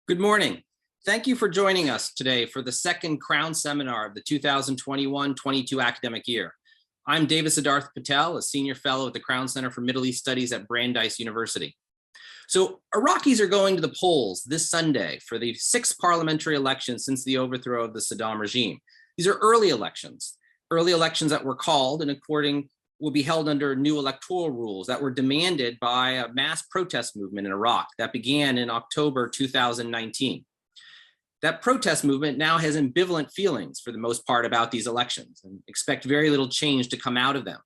Good morning. Thank you for joining us today for the second Crown Seminar of the 2021-22 academic year. I'm David Siddharth Patel, a senior fellow at the Crown Center for Middle East Studies at Brandeis University. So Iraqis are going to the polls this Sunday for the sixth parliamentary election since the overthrow of the Saddam regime. These are early elections that were called and will be held under new electoral rules that were demanded by a mass protest movement in Iraq that began in October 2019. That protest movement now has ambivalent feelings for the most part about these elections and expect very little change to come out of them.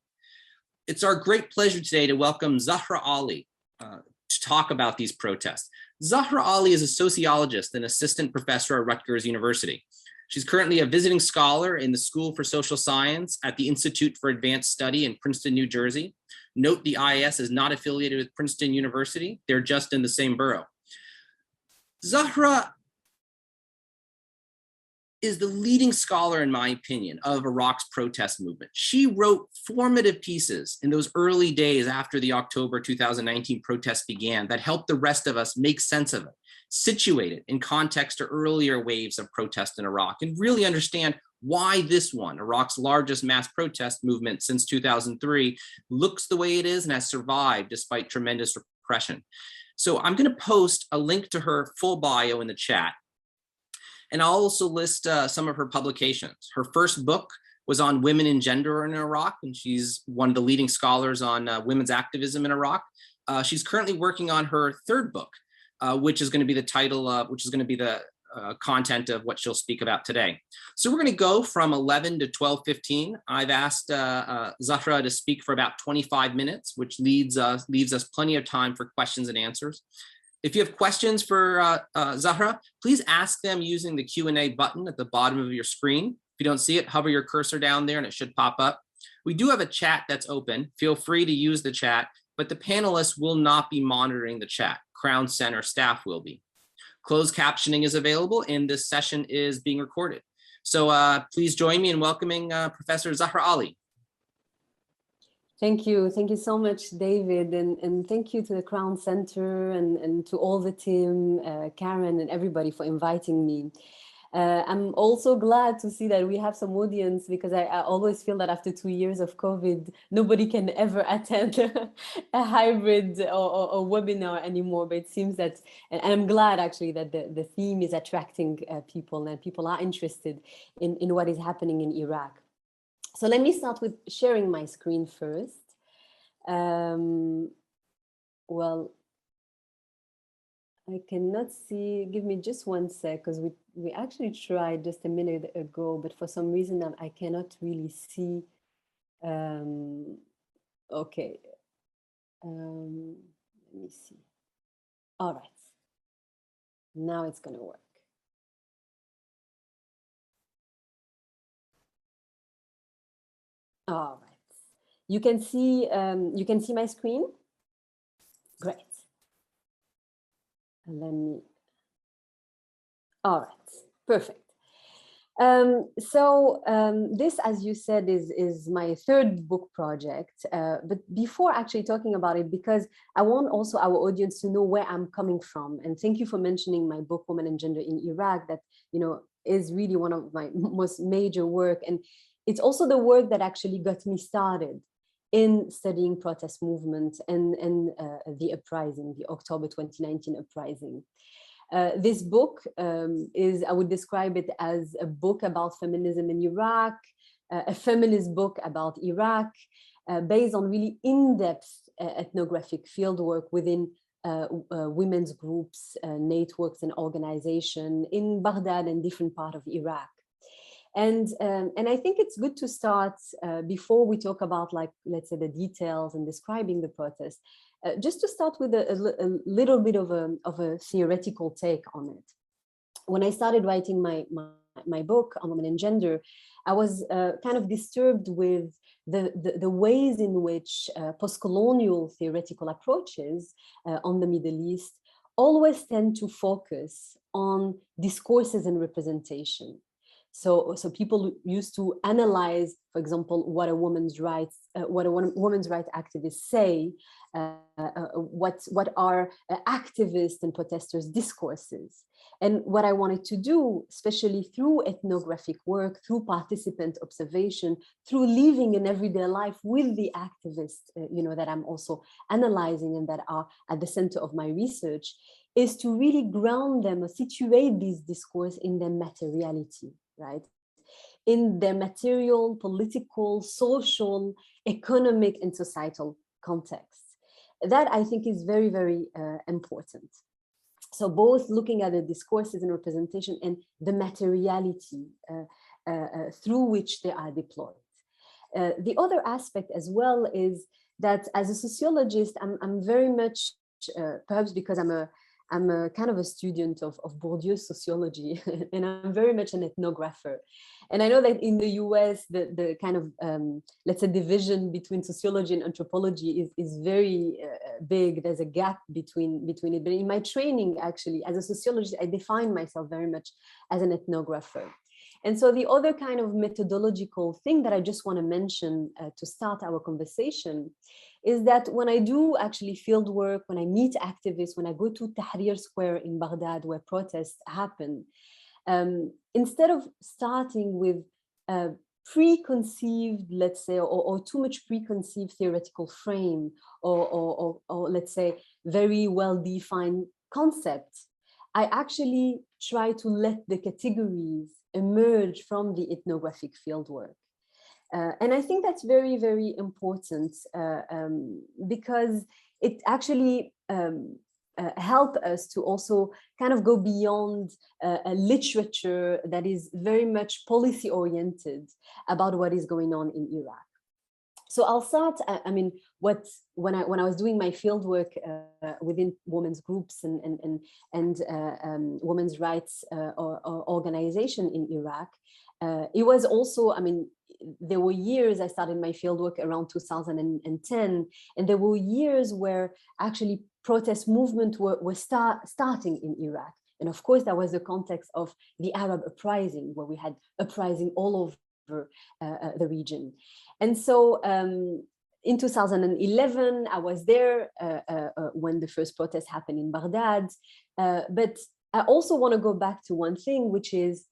It's our great pleasure today to welcome Zahra Ali to talk about these protests. Zahra Ali is a sociologist and assistant professor at Rutgers University. She's currently a visiting scholar in the School for Social Science at the Institute for Advanced Study in Princeton, New Jersey. Note the IIS is not affiliated with Princeton University. They're just in the same borough. Zahra is the leading scholar, in my opinion, of Iraq's protest movement. She wrote formative pieces in those early days after the October 2019 protests began that helped the rest of us make sense of it, situate it in context to earlier waves of protest in Iraq, and really understand why this one, Iraq's largest mass protest movement since 2003, looks the way it is and has survived despite tremendous repression. So I'm going to post a link to her full bio in the chat. And I'll also list some of her publications. Her first book was on women and gender in Iraq, and she's one of the leading scholars on women's activism in Iraq. She's currently working on her third book, which is going to be the title of, which is going to be the content of what she'll speak about today. So we're going to go from 11 to 12:15. I've asked Zahra to speak for about 25 minutes, which leaves us plenty of time for questions and answers. If you have questions for Zahra, please ask them using the Q&A button at the bottom of your screen. If you don't see it, hover your cursor down there and it should pop up. We do have a chat that's open. Feel free to use the chat, but the panelists will not be monitoring the chat. Crown Center staff will be. Closed captioning is available and this session is being recorded. So please join me in welcoming Professor Zahra Ali. Thank you so much, David, and thank you to the Crown Center and to all the team, Karen and everybody for inviting me. I'm also glad to see that we have some audience because I always feel that after 2 years of COVID, nobody can ever attend a hybrid or webinar anymore. But it seems that, and I'm glad actually that the theme is attracting people and people are interested in what is happening in Iraq. So let me start with sharing my screen first. Well, I cannot see, give me just one sec, because we actually tried just a minute ago, but for some reason I cannot really see. Okay, let me see. All right, now it's gonna work. All right, you can see my screen. Great. Let me. All right, perfect. This, as you said, is my third book project. But before actually talking about it, because I want also our audience to know where I'm coming from, and thank you for mentioning my book, Women and Gender in Iraq, that is really one of my most major work, and it's also the work that actually got me started in studying protest movement and the uprising, the October 2019 uprising. This book I would describe it as a book about feminism in Iraq, a feminist book about Iraq, based on really in-depth ethnographic fieldwork within women's groups, networks and organizations in Baghdad and different parts of Iraq. And I think it's good to start before we talk about, like, let's say the details and describing the protest, just to start with a little bit of a theoretical take on it. When I started writing my book on women and gender, I was kind of disturbed with the ways in which post-colonial theoretical approaches on the Middle East always tend to focus on discourses and representation. So people used to analyze, for example, what a woman's rights activists say, what are activist and protesters' discourses. And what I wanted to do, especially through ethnographic work, through participant observation, through living in everyday life with the activists, that I'm also analyzing and that are at the center of my research, is to really ground them or situate these discourse in their materiality, right? In their material, political, social, economic, and societal context. That I think is very, very important. So both looking at the discourses and representation and the materiality through which they are deployed. The other aspect as well is that as a sociologist, I'm very much, perhaps because I'm a kind of a student of Bourdieu's sociology, and I'm very much an ethnographer. And I know that in the US, the kind of, let's say, division between sociology and anthropology is very big. There's a gap between it. But in my training, actually, as a sociologist, I define myself very much as an ethnographer. And so the other kind of methodological thing that I just want to mention to start our conversation is that when I do actually field work, when I meet activists, when I go to Tahrir Square in Baghdad where protests happen, instead of starting with a preconceived, let's say, or too much preconceived theoretical frame, or let's say very well-defined concepts, I actually try to let the categories emerge from the ethnographic fieldwork. And I think that's very, very important because it actually helps us to also kind of go beyond a literature that is very much policy oriented about what is going on in Iraq. So I'll start, I mean, when I was doing my fieldwork within women's groups and women's rights organization in Iraq, it was also, I mean, there were years, I started my fieldwork around 2010, and there were years where actually protest movement were starting in Iraq. And of course, that was the context of the Arab uprising, where we had uprising all over the region. And so in 2011, I was there when the first protest happened in Baghdad. But I also want to go back to one thing, which is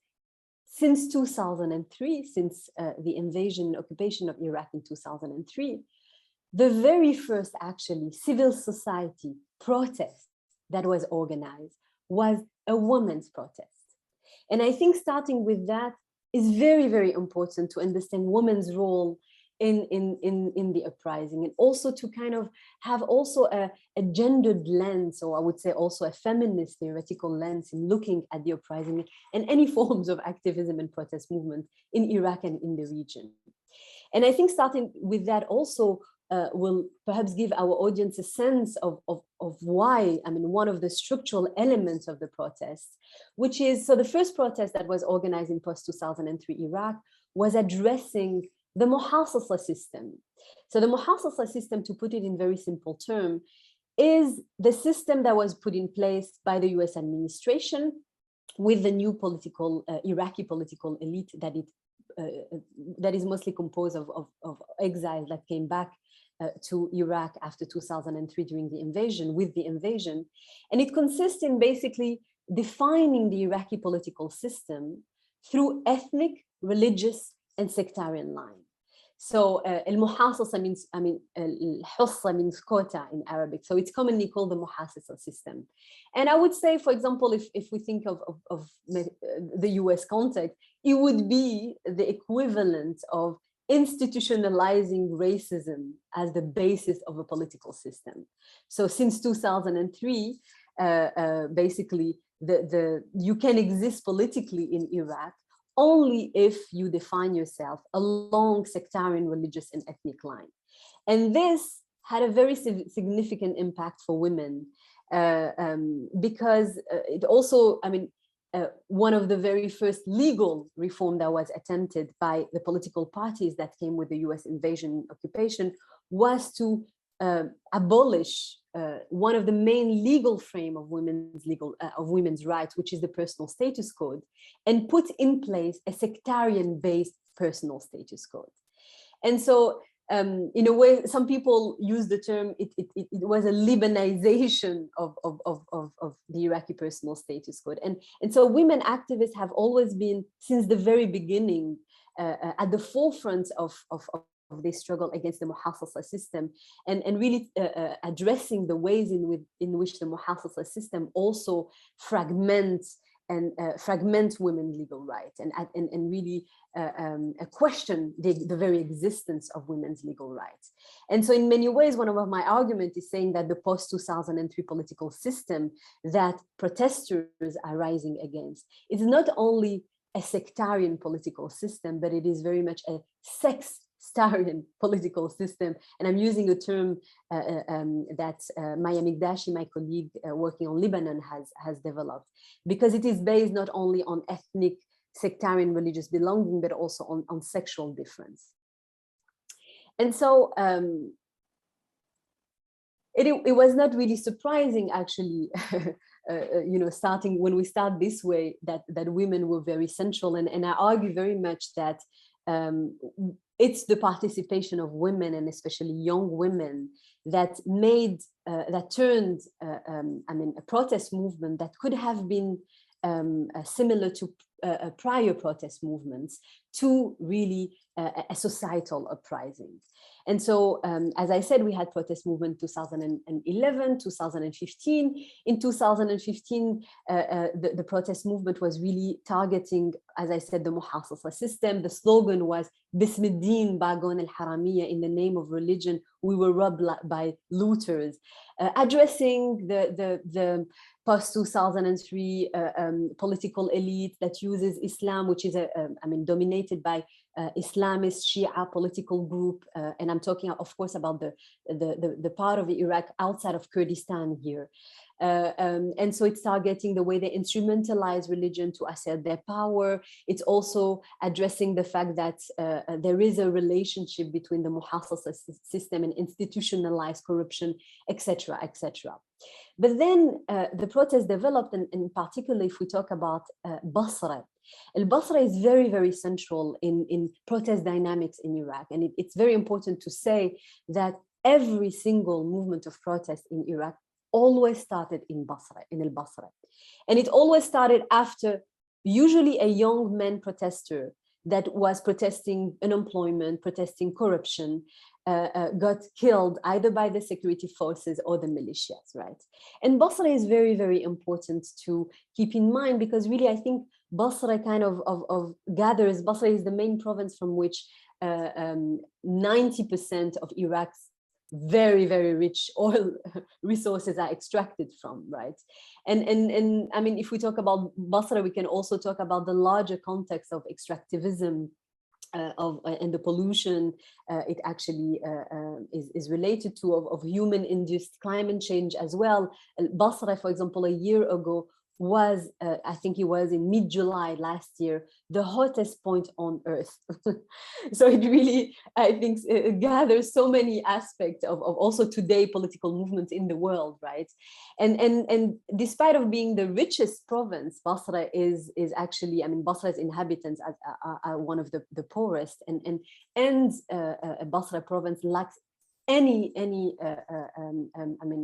since 2003, since the invasion, occupation of Iraq in 2003, the very first actually civil society protest that was organized was a women's protest. And I think starting with that is very, very important to understand women's role in the uprising, and also to kind of have also a gendered lens, or I would say also a feminist theoretical lens in looking at the uprising and any forms of activism and protest movement in Iraq and in the region. And I think starting with that also will perhaps give our audience a sense of why, I mean, one of the structural elements of the protest, which is, so the first protest that was organized in post-2003 Iraq was addressing the muhasasa system. So the muhasasa system, to put it in very simple terms, is the system that was put in place by the US administration with the new political, Iraqi political elite that is mostly composed of exiles that came back to Iraq after 2003 during the invasion, with the invasion. And it consists in basically defining the Iraqi political system through ethnic, religious, and sectarian lines. So al-muhasasa means, I mean, al-hussa means quota in Arabic. So it's commonly called the muhasasa system. And I would say, for example, if we think of the US context, it would be the equivalent of institutionalizing racism as the basis of a political system. So since 2003, basically, you can exist politically in Iraq only if you define yourself along sectarian, religious, and ethnic line. And this had a very significant impact for women because it also, I mean, one of the very first legal reform that was attempted by the political parties that came with the US invasion occupation was to abolish one of the main legal frame of women's rights, which is the personal status code, and put in place a sectarian-based personal status code. And so, in a way, some people use the term, it was a Libanization of the Iraqi personal status code. And so women activists have always been, since the very beginning, at the forefront of this struggle against the muhassasa system, and really addressing the ways in which the muhassasa system also fragments women's legal rights, and really question the very existence of women's legal rights. And so in many ways, one of my arguments is saying that the post-2003 political system that protesters are rising against is not only a sectarian political system, but it is very much a sex-tarian political system. And I'm using a term that Maya Migdashi, my colleague working on Lebanon, has developed, because it is based not only on ethnic, sectarian, religious belonging, but also on sexual difference. And so it was not really surprising, actually, starting when we start this way, that women were very central. And I argue very much that it's the participation of women, and especially young women, that turned a protest movement that could have been similar to prior protest movements to really a societal uprising. And so, as I said, we had protest movement 2011, 2015. In 2015, the protest movement was really targeting, as I said, the muhassasa system. The slogan was Bismiddin Bagon al-Haramiya, in the name of religion, we were robbed by looters, addressing the post-2003 political elite that uses Islam, which is dominated by Islamist Shia political group, and I'm talking, of course, about the part of Iraq outside of Kurdistan here. And so it's targeting the way they instrumentalize religion to assert their power. It's also addressing the fact that there is a relationship between the muhassasa system and institutionalized corruption, etc., etc. But then the protest developed, and in particular, if we talk about Basra. Al-Basra is very, very central in protest dynamics in Iraq. And it's very important to say that every single movement of protest in Iraq always started in Al-Basra. And it always started after usually a young man protester that was protesting unemployment, protesting corruption, got killed either by the security forces or the militias, right? And Basra is very, very important to keep in mind, because really I think Basra kind of gathers, Basra is the main province from which 90% of Iraq's very, very rich oil resources are extracted from, right? And I mean, if we talk about Basra, we can also talk about the larger context of extractivism and the pollution it actually is related to, of human-induced climate change as well. Basra, for example, a year ago was, I think it was in mid-July last year, the hottest point on Earth. So it really, I think, it gathers so many aspects of also today political movements in the world, right? And despite of being the richest province, Basra is actually, I mean, Basra's inhabitants are one of the poorest, and Basra province lacks any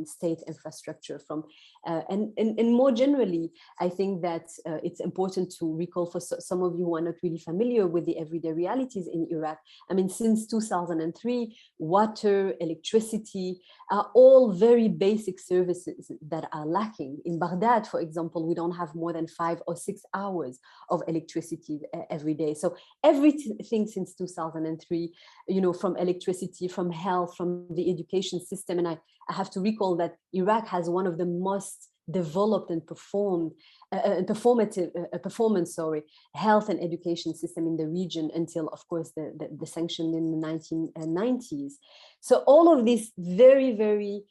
state infrastructure from, and more generally, I think that it's important to recall for some of you who are not really familiar with the everyday realities in Iraq. I mean, since 2003, water, electricity are all very basic services that are lacking. In Baghdad, for example, we don't have more than 5 or 6 hours of electricity every day. So everything since 2003, you know, from electricity, from health, from the education system, and I have to recall that Iraq has one of the most developed and performance health and education system in the region until, of course, the sanction in the 1990s. So all of these very, very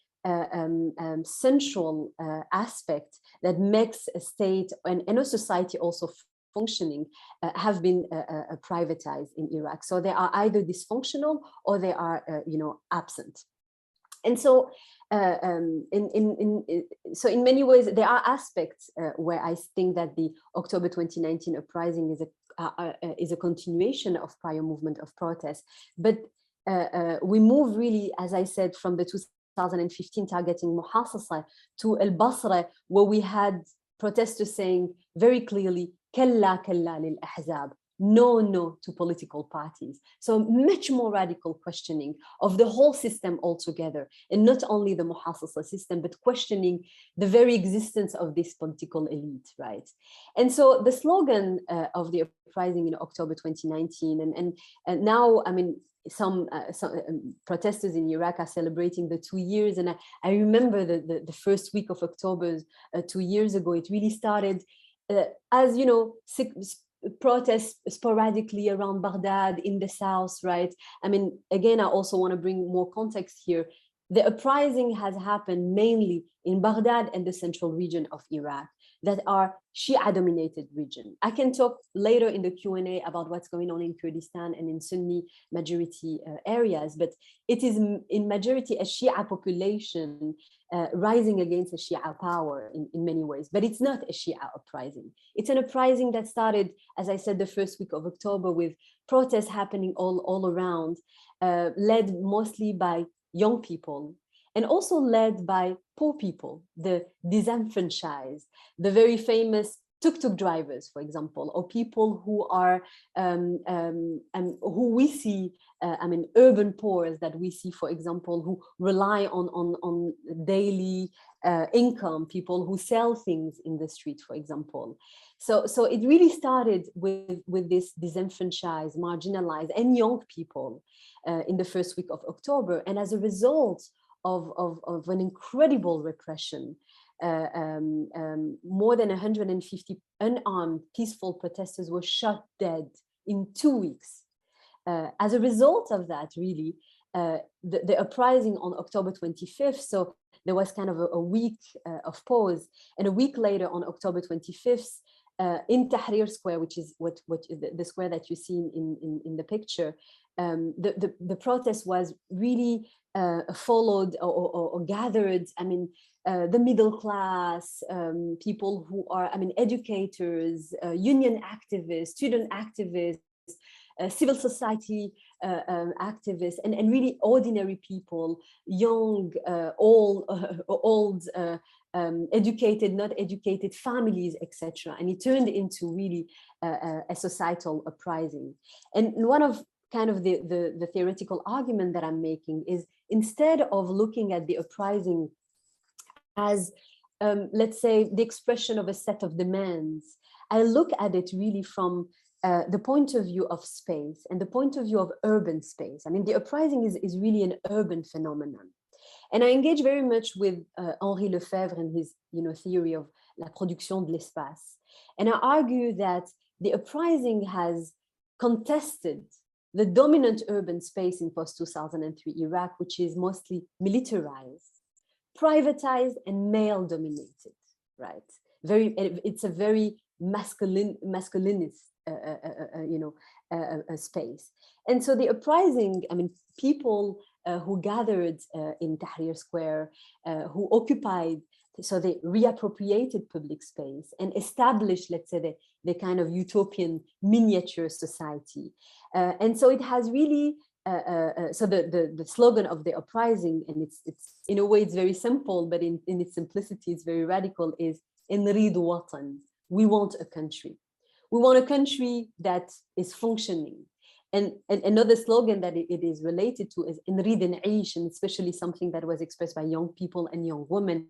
central aspects that makes a state and a society also functioning have been privatized in Iraq. So they are either dysfunctional or they are, absent. And so so in many ways, there are aspects where I think that the October 2019 uprising is a continuation of prior movement of protest. But we move really, as I said, from the 2015 targeting Muhassasa to El Basra, where we had protesters saying very clearly, "Kalla kalla lil ahzab." No, no to political parties. So much more radical questioning of the whole system altogether, and not only the Muhassasa system, but questioning the very existence of this political elite, right? And so the slogan of the uprising in October 2019, and now, I mean, some protesters in Iraq are celebrating the 2 years. And I remember the first week of October 2 years ago, it really started as, you know, protests sporadically around Baghdad in the south, right? I mean, again, I also want to bring more context here. The uprising has happened mainly in Baghdad and the central region of Iraq that are Shia-dominated region. I can talk later in the Q&A about what's going on in Kurdistan and in Sunni majority areas, but it is in majority a Shia population rising against a Shia power in many ways, but it's not a Shia uprising. It's an uprising that started, as I said, the first week of October, with protests happening all around, led mostly by young people, and also led by poor people, the disenfranchised, the very famous tuk-tuk drivers, for example, or people who are, who we see, I mean, urban poor that we see, for example, who rely on daily income, people who sell things in the street, for example. So it really started with this disenfranchised, marginalized, and young people in the first week of October. And as a result of an incredible repression, more than 150 unarmed peaceful protesters were shot dead in 2 weeks. As a result of that, really, the uprising on October 25th, so there was kind of a week of pause, and a week later on October 25th, in Tahrir Square, which is what the square that you see in the picture, the protest was really followed or gathered, I mean, the middle class, people who are, I mean, educators, union activists, student activists, civil society activists, and really ordinary people, young, old, educated, not educated, families, etc. And it turned into really a societal uprising. And one of kind of the theoretical argument that I'm making is, instead of looking at the uprising as, let's say, the expression of a set of demands, I look at it really from the point of view of space and the point of view of urban space. I mean, the uprising is really an urban phenomenon. And I engage very much with Henri Lefebvre and his, you know, theory of la production de l'espace. And I argue that the uprising has contested the dominant urban space in post-2003 Iraq, which is mostly militarized, privatized, and male-dominated, right? It's a very masculinist, space. And so the uprising, I mean, people who gathered in Tahrir Square, who occupied, so they reappropriated public space and established, let's say, the kind of utopian miniature society. And so it has really, so the slogan of the uprising, and it's in a way it's very simple, but in its simplicity it's very radical, is "Nridu watan," we want a country. We want a country that is functioning. And another slogan that it is related to is "Nrid n'ish," and especially something that was expressed by young people and young women.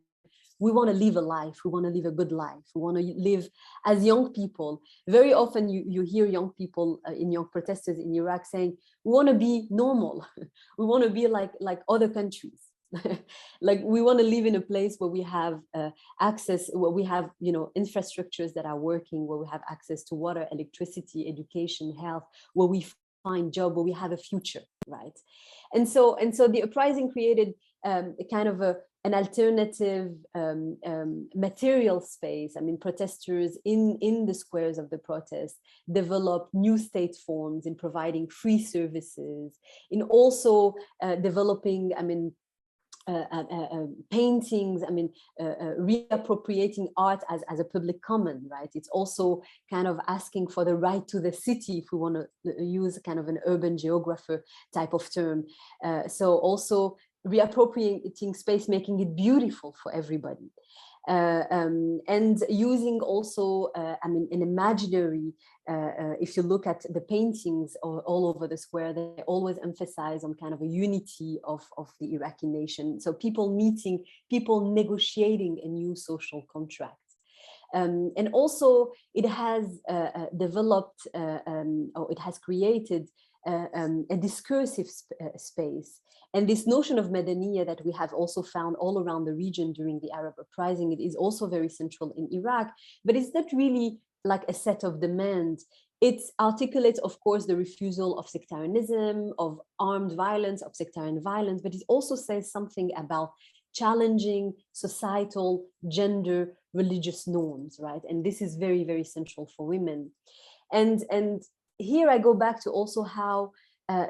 We want to live a life. We want to live a good life. We want to live as young people. Very often you hear young people young protesters in Iraq saying, we want to be normal. We want to be like other countries. Like, we want to live in a place where we have access, where we have, you know, infrastructures that are working, where we have access to water, electricity, education, health, where we find job, where we have a future, right? And so the uprising created a kind of an alternative material space. I mean, protesters in the squares of the protest developed new state forms in providing free services, in also developing, I mean, paintings, I mean, reappropriating art as a public common, right? It's also kind of asking for the right to the city, if we want to use kind of an urban geographer type of term. So also reappropriating space, making it beautiful for everybody. And using also, I mean, an imaginary, if you look at the paintings all over the square, they always emphasize on kind of a unity of the Iraqi nation. So people meeting, people negotiating a new social contract. And also it has developed, or it has created a discursive space. And this notion of Madaniya that we have also found all around the region during the Arab uprising, it is also very central in Iraq, but it's not really like a set of demands. It articulates, of course, the refusal of sectarianism, of armed violence, of sectarian violence, but it also says something about challenging societal, gender, religious norms, right? And this is very, very central for women. And here I go back to also how,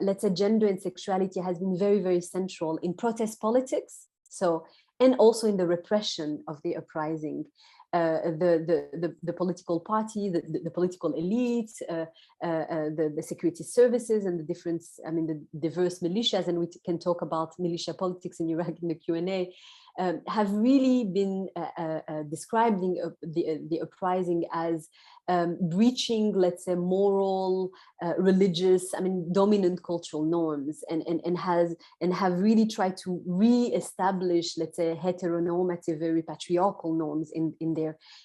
let's say, gender and sexuality has been very, very central in protest politics. So, and also in the repression of the uprising. The political party, the political elite, the security services, and the different, I mean, the diverse militias, and we can talk about militia politics in Iraq in the Q&A, have really been describing the uprising as breaching, let's say, moral, religious, I mean, dominant cultural norms, and have really tried to re-establish, let's say, heteronormative, very patriarchal norms in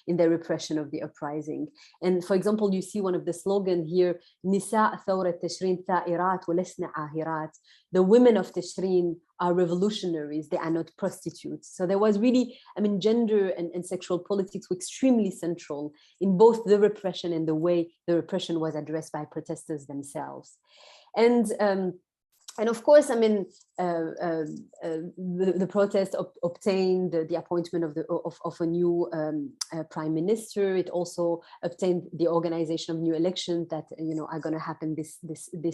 their repression of the uprising. And for example, you see one of the slogans here, Nisa Thawrat Tashrin Tha'irat wa Lasna Ahirat. The women of Tashrin are revolutionaries, they are not prostitutes. So there was really, I mean, gender and sexual politics were extremely central in both the repression and the way the repression was addressed by protesters themselves. And of course, I mean, the protest obtained the appointment of a new prime minister. It also obtained the organization of new elections that, you know, are going to happen this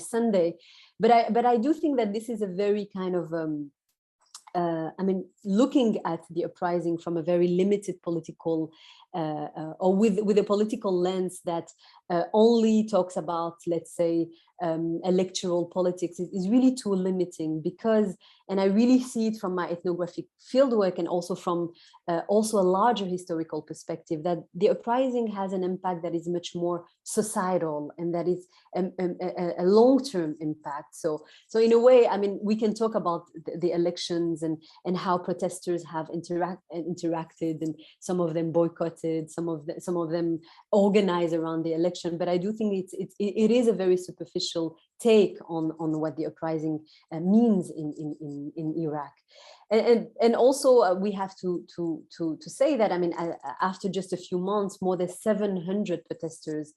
Sunday. But I do think that this is a very kind of I mean, looking at the uprising from a very limited political, or with a political lens that only talks about, let's say, electoral politics is really too limiting, because, and I really see it from my ethnographic fieldwork and also from also a larger historical perspective, that the uprising has an impact that is much more societal, and that is a long-term impact. So in a way, I mean, we can talk about the elections and how protesters have interacted, and some of them boycotted, some of them organized around the election. But I do think it is a very superficial take on what the uprising means in Iraq. And also we have to say that, I mean, after just a few months, more than 700 protesters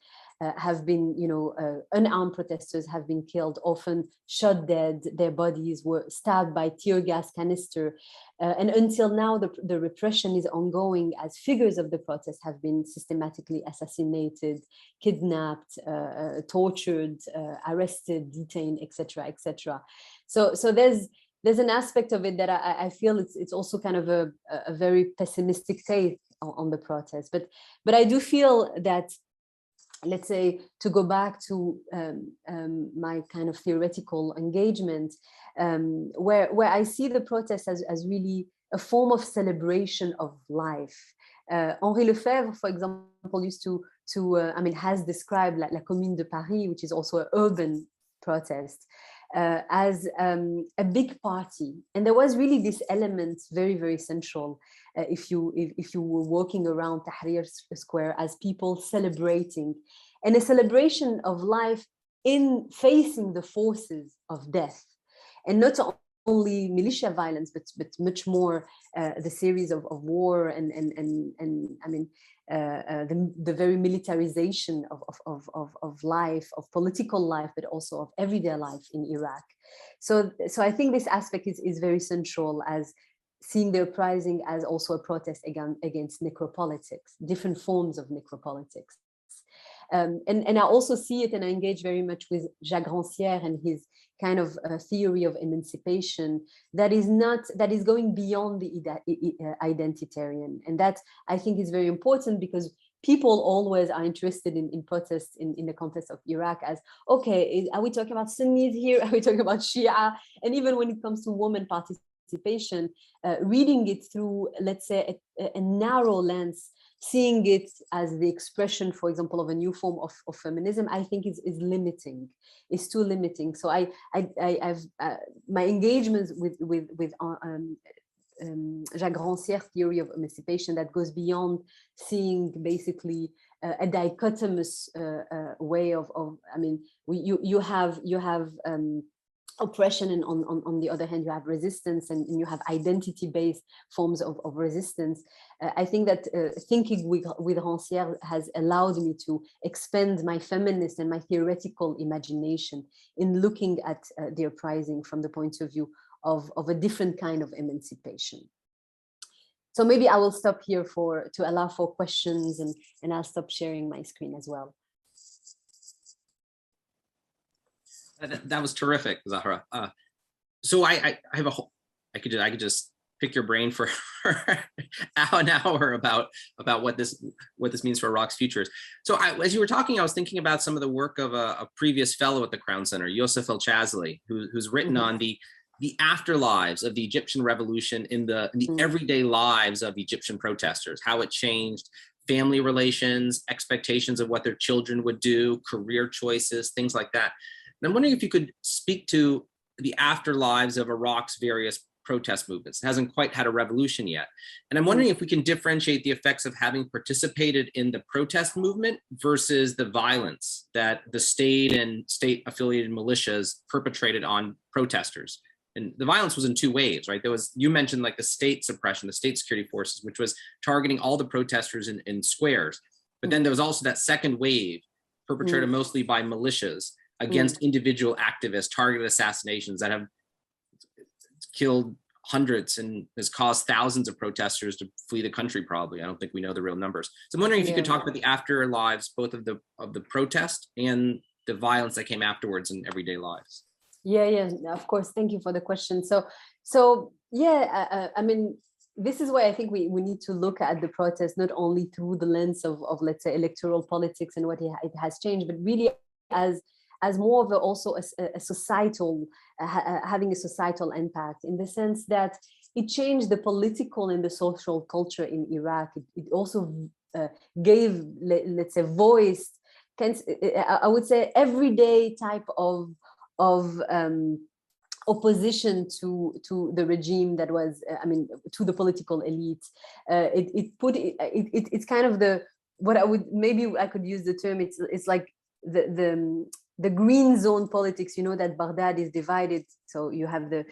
have been, you know, unarmed protesters have been killed, often shot dead. Their bodies were stabbed by tear gas canister. And until now, the repression is ongoing, as figures of the protest have been systematically assassinated, kidnapped, tortured, arrested, detained, etc., etc. So there's an aspect of it that I feel it's also kind of a very pessimistic take on the protest. But I do feel that, let's say, to go back to my kind of theoretical engagement, where I see the protest as really a form of celebration of life. Henri Lefebvre, for example, used to I mean, has described la Commune de Paris, which is also an urban protest, as a big party. And there was really this element very, very central if you were walking around Tahrir Square, as people celebrating, and a celebration of life in facing the forces of death, and not only militia violence, but much more the series of war and I mean, the very militarization of life, of political life, but also of everyday life in Iraq. So I think this aspect is very central, as seeing the uprising as also a protest against necropolitics, different forms of necropolitics. And I also see it, and I engage very much with Jacques Rancière and his kind of theory of emancipation that is going beyond the identitarian. And that I think is very important, because people always are interested in protests in the context of Iraq as, okay, are we talking about Sunnis here? Are we talking about Shia? And even when it comes to women participation, reading it through, let's say, a narrow lens, seeing it as the expression, for example, of a new form of feminism, I think is limiting. It's too limiting. So I've my engagements with Jacques Rancière's theory of emancipation that goes beyond seeing basically a dichotomous way of I mean, you have oppression, and on the other hand you have resistance, and you have identity-based forms of resistance. I think that thinking with Rancière has allowed me to expand my feminist and my theoretical imagination in looking at the uprising from the point of view of a different kind of emancipation. So maybe I will stop here to allow for questions, and I'll stop sharing my screen as well. That was terrific, Zahra. So I have I could just pick your brain for an hour about what this means for Iraq's futures. So as you were talking, I was thinking about some of the work of a previous fellow at the Crown Center, Yosef El-Chazli, who's written on the afterlives of the Egyptian revolution in the everyday lives of Egyptian protesters, how it changed family relations, expectations of what their children would do, career choices, things like that. And I'm wondering if you could speak to the afterlives of Iraq's various protest movements. It hasn't quite had a revolution yet. And I'm wondering if we can differentiate the effects of having participated in the protest movement versus the violence that the state and state-affiliated militias perpetrated on protesters. And the violence was in two waves, right? There was, you mentioned like the state suppression, the state security forces, which was targeting all the protesters in squares. But then there was also that second wave perpetrated mostly by militias against individual activists, targeted assassinations that have killed hundreds and has caused thousands of protesters to flee the country, probably. I don't think we know the real numbers. So I'm wondering if you could talk about the afterlives, both of the protest and the violence that came afterwards in everyday lives. Yeah, of course. Thank you for the question. So yeah, I mean, this is why I think we need to look at the protest not only through the lens of let's say electoral politics and what it has changed, but really as more of also a societal, having a societal impact, in the sense that it changed the political and the social culture in Iraq. It also gave, let's say, voice, I would say, everyday type of opposition to the regime that was, I mean, to the political elite. It's kind of what I would, maybe I could use the term, it's like the green zone politics, you know, that Baghdad is divided. So you have the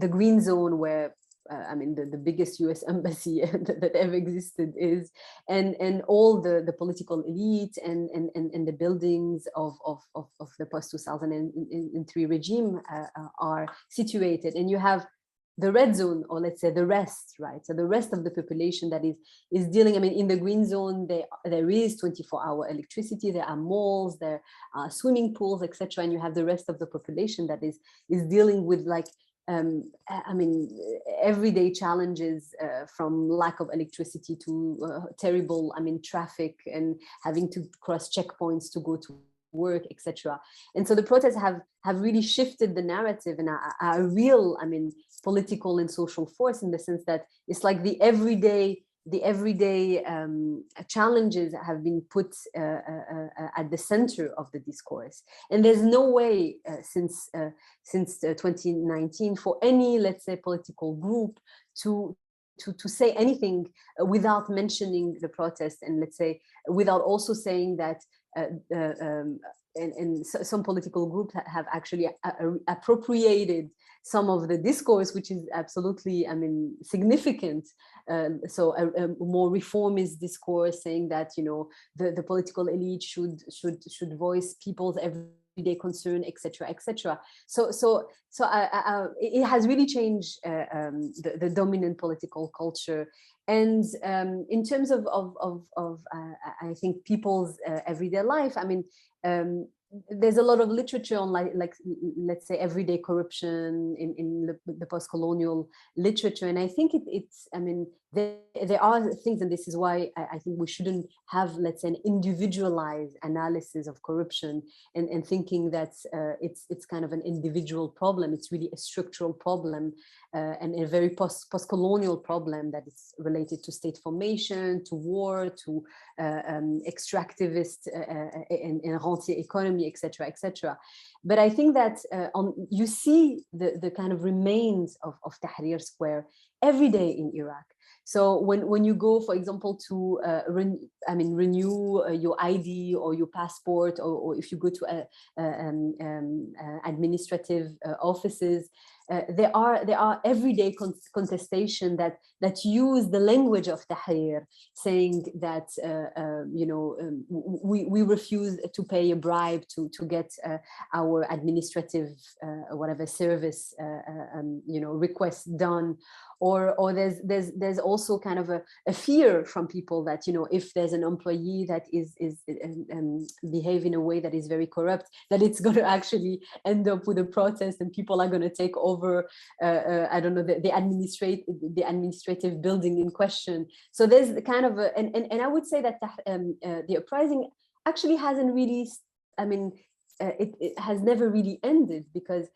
green zone where, I mean, the biggest US embassy that ever existed is, and all the political elite and the buildings of the post-2003 regime are situated. And you have the red zone, or let's say the rest, right? So the rest of the population that is dealing, I mean, in the green zone, there is 24-hour electricity, there are malls, there are swimming pools, etc. And you have the rest of the population that is dealing with, like, I mean, everyday challenges, from lack of electricity to terrible, I mean, traffic and having to cross checkpoints to go to work, etc. And so the protests have really shifted the narrative and are a real, I mean, political and social force, in the sense that it's like the everyday challenges have been put at the center of the discourse. And there's no way since 2019 for any, let's say, political group to say anything without mentioning the protest, and let's say without also saying that and some political groups have actually appropriated some of the discourse, which is absolutely, I mean, significant. So a more reformist discourse saying that, you know, the political elite should voice people's everyday everyday concern, etc., etc. It has really changed the dominant political culture. And in terms of I think people's everyday life, I mean, there's a lot of literature on like let's say everyday corruption in the post-colonial literature, and I think it's I mean there are things, and this is why I think we shouldn't have, let's say, an individualized analysis of corruption and thinking that it's kind of an individual problem. It's really a structural problem and a very post-colonial problem that is related to state formation, to war, to extractivist and rentier economy, etc., etc. But I think that you see the kind of remains of Tahrir Square every day in Iraq. So when you go, for example, to renew your ID or your passport, or if you go to administrative offices, there are everyday contestation that use the language of Tahrir, saying that we refuse to pay a bribe to get our administrative whatever service requests done, or there's also kind of a fear from people that if there's an employee that is behave in a way that is very corrupt, that it's going to actually end up with a protest and people are going to take over I don't know the administrative building in question. So there's the kind of and I would say that the uprising actually hasn't really, it has never really ended, because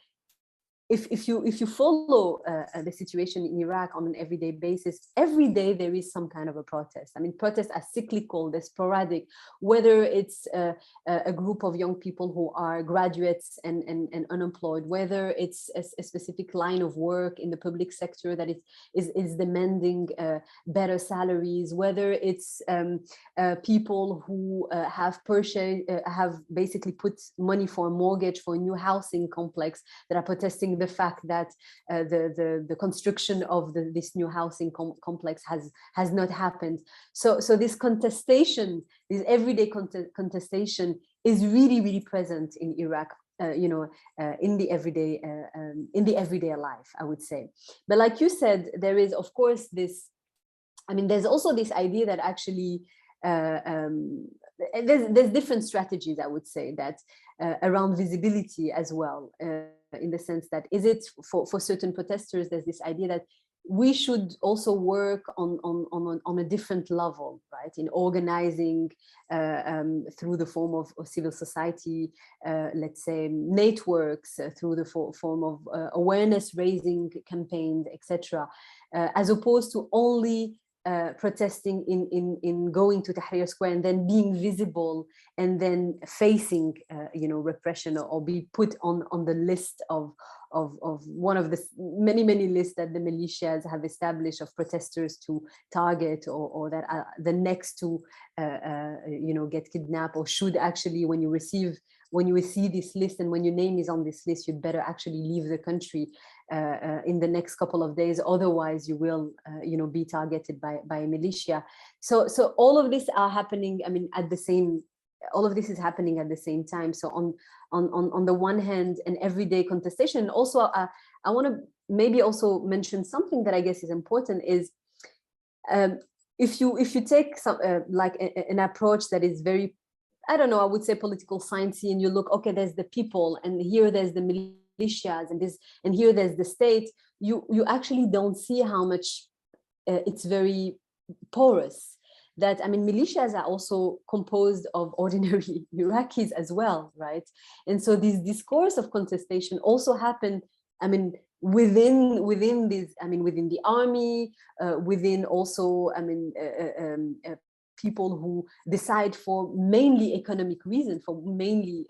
if you follow the situation in Iraq on an everyday basis, every day there is some kind of a protest. I mean, protests are cyclical, they're sporadic, whether it's a group of young people who are graduates and unemployed, whether it's a specific line of work in the public sector that is demanding better salaries, whether it's people who have basically put money for a mortgage for a new housing complex that are protesting the fact that the construction of this new housing complex has not happened. So this contestation, this everyday contestation, is really present in Iraq. In the everyday life, I would say. But like you said, there is of course this. I mean, there's also this idea that actually there's different strategies, I would say, that around visibility as well. In the sense that, is it for certain protesters, there's this idea that we should also work on a different level, right? In organizing through the form of civil society, let's say networks, through the form of awareness raising campaigns, etc., as opposed to only protesting in going to Tahrir Square and then being visible and then facing repression, or be put on the list of one of the many lists that the militias have established of protesters to target, or that are the next to get kidnapped, or should actually, when you see this list and when your name is on this list, you'd better actually leave the country in the next couple of days, otherwise you will be targeted by a militia. So all of this are happening, I mean, all of this is happening at the same time. So on the one hand, an everyday contestation. Also, I want to maybe also mention something that I guess is important, is if you take some like an approach that is very, I don't know, I would say political sciencey, and you look, okay, there's the people, and here there's the militias, and here there's the state, you actually don't see how much it's very porous. That, I mean, militias are also composed of ordinary Iraqis as well, right? And so this discourse of contestation also happened, I mean, within this, I mean, within the army, within also, I mean, people who decide for mainly economic reasons, for mainly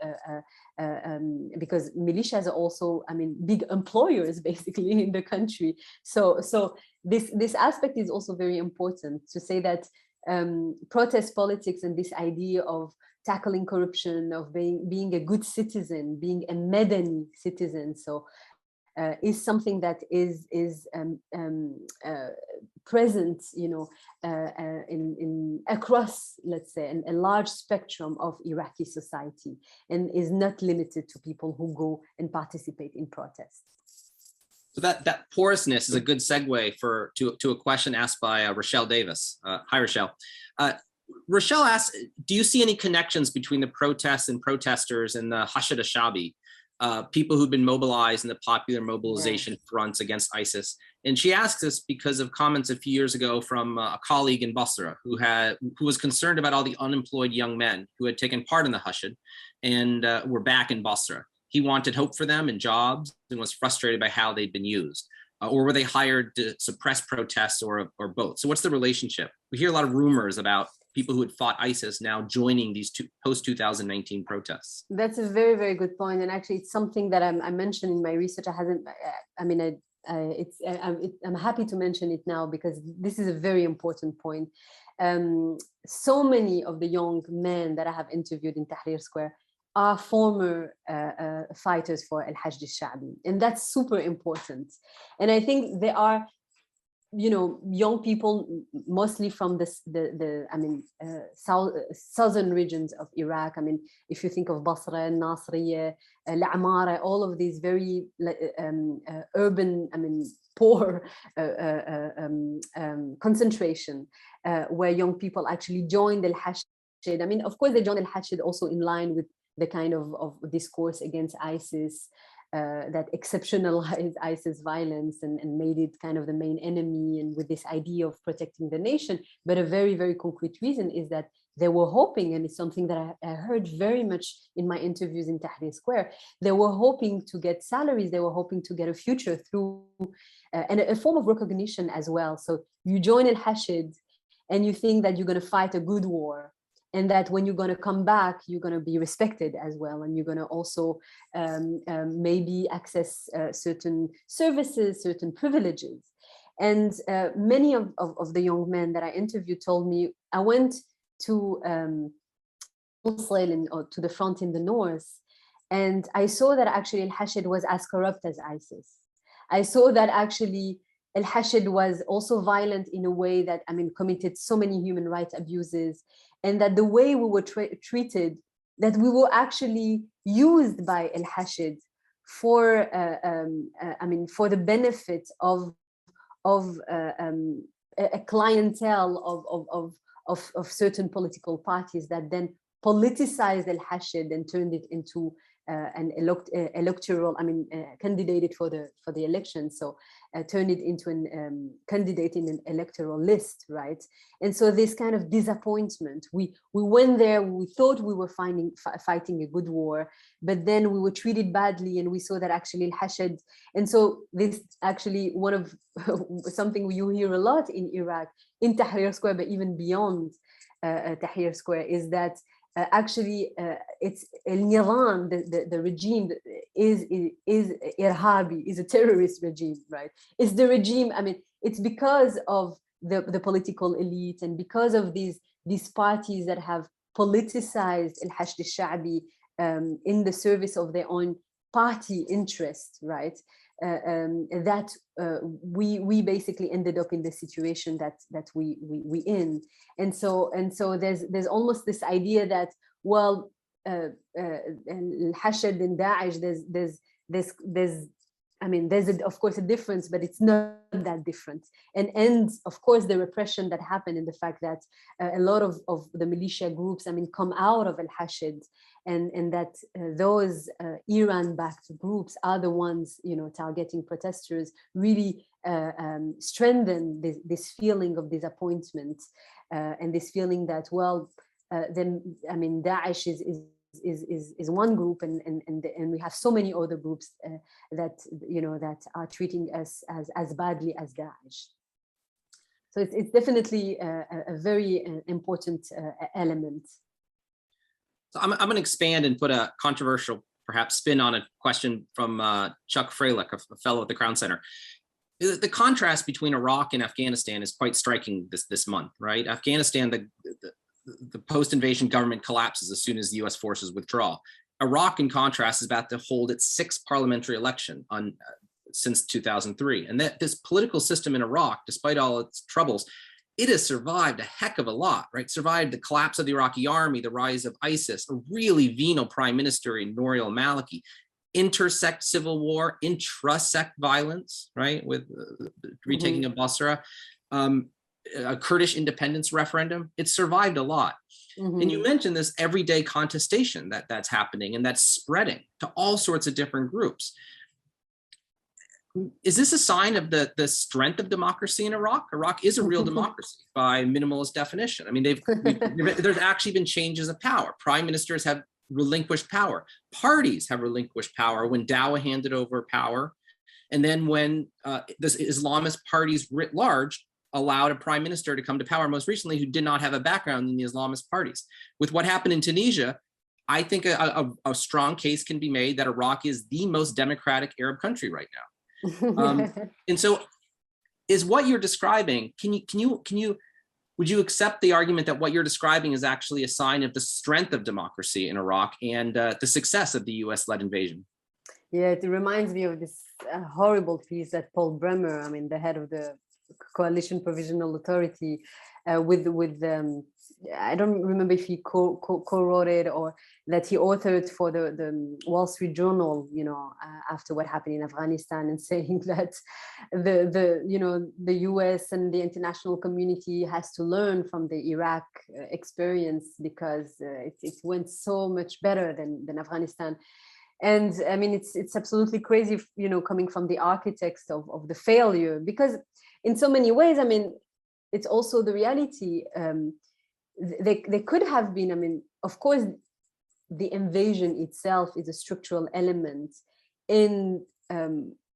because militias are also, I mean, big employers basically in the country. So this aspect is also very important, to say that protest politics and this idea of tackling corruption, of being a good citizen, being a Medani citizen, so is something that is present, in across, let's say, a large spectrum of Iraqi society, and is not limited to people who go and participate in protests. So that porousness is a good segue to a question asked by Rochelle Davis. Hi, Rochelle. Rochelle asks, do you see any connections between the protests and protesters and the Hashid Shaabi, people who've been mobilized in the popular mobilization fronts against ISIS? And she asks this because of comments a few years ago from a colleague in Basra who was concerned about all the unemployed young men who had taken part in the Hashid and were back in Basra. He wanted hope for them and jobs and was frustrated by how they'd been used. Or were they hired to suppress protests or both? So what's the relationship? We hear a lot of rumors about people who had fought ISIS now joining these post-2019 protests. That's a very, very good point. And actually, it's something that I mentioned in my research. I'm happy to mention it now because this is a very important point. So many of the young men that I have interviewed in Tahrir Square are former fighters for Al-Hashd al-Sha'bi. And that's super important. And I think they are, young people, mostly from southern regions of Iraq. I mean, if you think of Basra, Nasriya, Al-Amara, all of these very urban, poor concentration, where young people actually joined Al-Hashd. I mean, of course, they joined Al-Hashd also in line with the kind of discourse against ISIS, that exceptionalized ISIS violence and made it kind of the main enemy, and with this idea of protecting the nation. But a very, very concrete reason is that they were hoping, and it's something that I heard very much in my interviews in Tahrir Square, they were hoping to get salaries, they were hoping to get a future through, and a form of recognition as well. So you join Al-Hashd and you think that you're going to fight a good war, and that when you're going to come back, you're going to be respected as well. And you're going to also maybe access certain services, certain privileges. And many of the young men that I interviewed told me, I went to Mosul or to the front in the north, and I saw that actually Al-Hashd was as corrupt as ISIS. I saw that actually Al-Hashd was also violent in a way that, committed so many human rights abuses, and that the way we were treated, that we were actually used by Al-Hashd for, for the benefit of a clientele of certain political parties that then politicized Al-Hashd and turned it into an electoral, candidated for the election. So turned it into an candidate in an electoral list, right? And so this kind of disappointment, we went there, we thought we were fighting a good war, but then we were treated badly, and we saw that actually Al-Hashd, and so this actually one of something you hear a lot in Iraq, in Tahrir Square, but even beyond Tahrir Square, is that it's al-Nizam, the regime is irhabi, is a terrorist regime, right? It's the regime, it's because of the political elite, and because of these parties that have politicized Al-Hashd al-Sha'bi in the service of their own party interest, right? That we basically ended up in the situation that we in, and so there's almost this idea that, well, Al-Hashd and Daesh, there's of course a difference, but it's not that different. And of course the repression that happened, and the fact that a lot of the militia groups come out of Al-Hashd, and that those Iran-backed groups are the ones targeting protesters, really strengthen this feeling of disappointment, and this feeling that, well, then Daesh is one group, and we have so many other groups that that are treating us as badly as Daesh. So it's definitely a very important element. So I'm going to expand and put a controversial, perhaps, spin on a question from Chuck Freilich, a fellow at the Crown Center. The contrast between Iraq and Afghanistan is quite striking this month, right? Afghanistan, the post-invasion government collapses as soon as the US forces withdraw. Iraq, in contrast, is about to hold its 6th parliamentary election on since 2003. And that this political system in Iraq, despite all its troubles, it has survived a heck of a lot, right? Survived the collapse of the Iraqi army, the rise of ISIS, a really venal prime minister in Nouri al-Maliki, intersect civil war, intrasect violence, right? With retaking of Basra, a Kurdish independence referendum. It survived a lot. And you mentioned this everyday contestation that's happening and that's spreading to all sorts of different groups. Is this a sign of the strength of democracy in Iraq? Iraq is a real democracy by minimalist definition. I mean, there's actually been changes of power. Prime ministers have relinquished power. Parties have relinquished power when Dawa handed over power. And then when the Islamist parties writ large allowed a prime minister to come to power most recently who did not have a background in the Islamist parties. With what happened in Tunisia, I think a strong case can be made that Iraq is the most democratic Arab country right now. And so is what you're describing, would you accept the argument that what you're describing is actually a sign of the strength of democracy in Iraq and the success of the US-led invasion? Yeah, it reminds me of this horrible piece that Paul Bremer, I mean, the head of the Coalition Provisional Authority, I don't remember if he co-wrote it or that he authored for the Wall Street Journal, you know, after what happened in Afghanistan, and saying that the US and the international community has to learn from the Iraq experience because it went so much better than Afghanistan. And I mean, it's absolutely crazy, you know, coming from the architects of the failure, because in so many ways, I mean, it's also the reality. They could have been, I mean, of course, the invasion itself is a structural element in